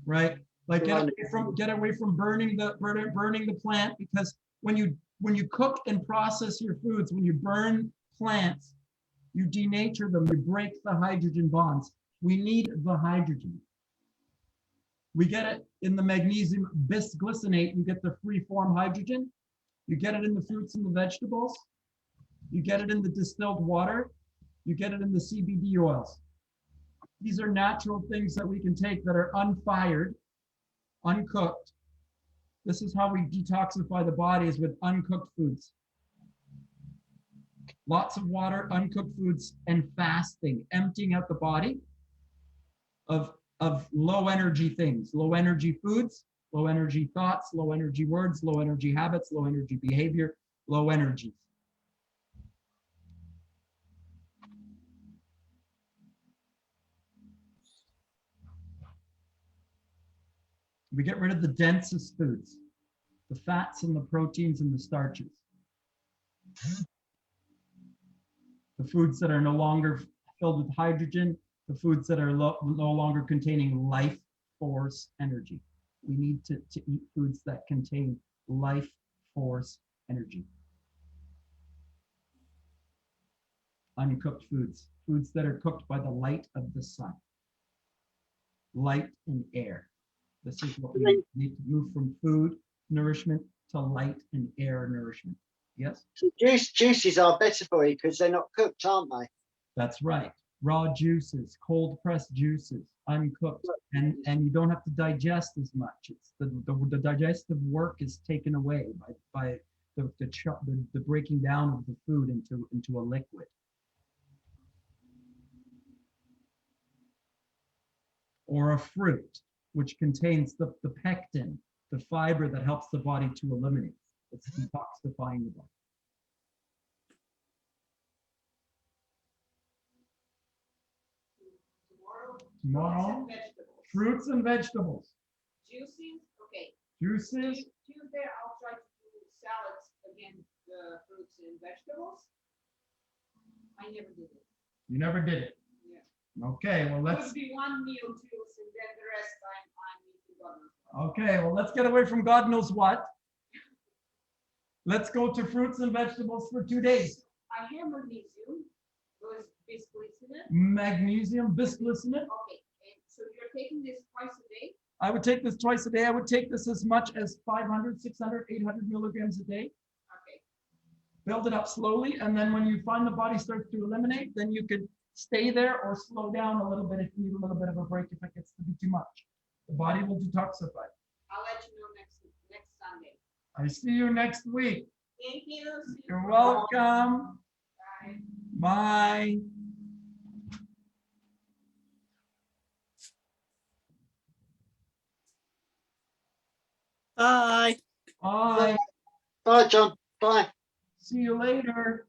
right? Like get Right. away from burning the plant, because when you cook and process your foods, when you burn plants, you denature them, you break the hydrogen bonds. We need the hydrogen. We get it in the magnesium bisglycinate, you get the free form hydrogen. You get it in the fruits and the vegetables. You get it in the distilled water. You get it in the CBD oils. These are natural things that we can take that are unfired, uncooked. This is how we detoxify the bodies, with uncooked foods. Lots of water, uncooked foods, and fasting, emptying out the body of low energy things, low energy foods, low energy thoughts, low energy words, low energy habits, low energy behavior, low energies. We get rid of the densest foods, the fats and the proteins and the starches. The foods that are no longer filled with hydrogen, the foods that are no longer containing life force energy. We need to eat foods that contain life force energy. Uncooked foods, foods that are cooked by the light of the sun. Light and air. This is what we need to move from food nourishment to light and air nourishment. Yes? So juices are better for you because they're not cooked, aren't they? That's right. Raw juices, cold pressed juices, uncooked, and you don't have to digest as much. It's the digestive work is taken away by the breaking down of the food into a liquid. Or a fruit, which contains the pectin, the fiber that helps the body to eliminate. It's detoxifying the body. Tomorrow, fruits and vegetables. Juices, okay. Juices. Tuesday, I'll try to do salads again, the fruits and vegetables. I never did it. You never did it. Yeah. Okay, well It let's. would be one meal juice, and then the rest I'm eating God knows what. Okay, well let's get away from God knows what. Let's go to fruits and vegetables for 2 days. I have magnesium, those bisglycinate. Magnesium, bisglycinate. Okay, and so you're taking this twice a day? I would take this twice a day. I would take this as much as 500, 600, 800 milligrams a day. Okay. Build it up slowly, and then when you find the body starts to eliminate, then you could stay there or slow down a little bit if you need a little bit of a break if it gets to be too much. The body will detoxify. I'll let you know next Sunday. I see you next week. Thank you. See you You're tomorrow. welcome. Bye. Bye. Bye. Bye. Bye, John. Bye. See you later.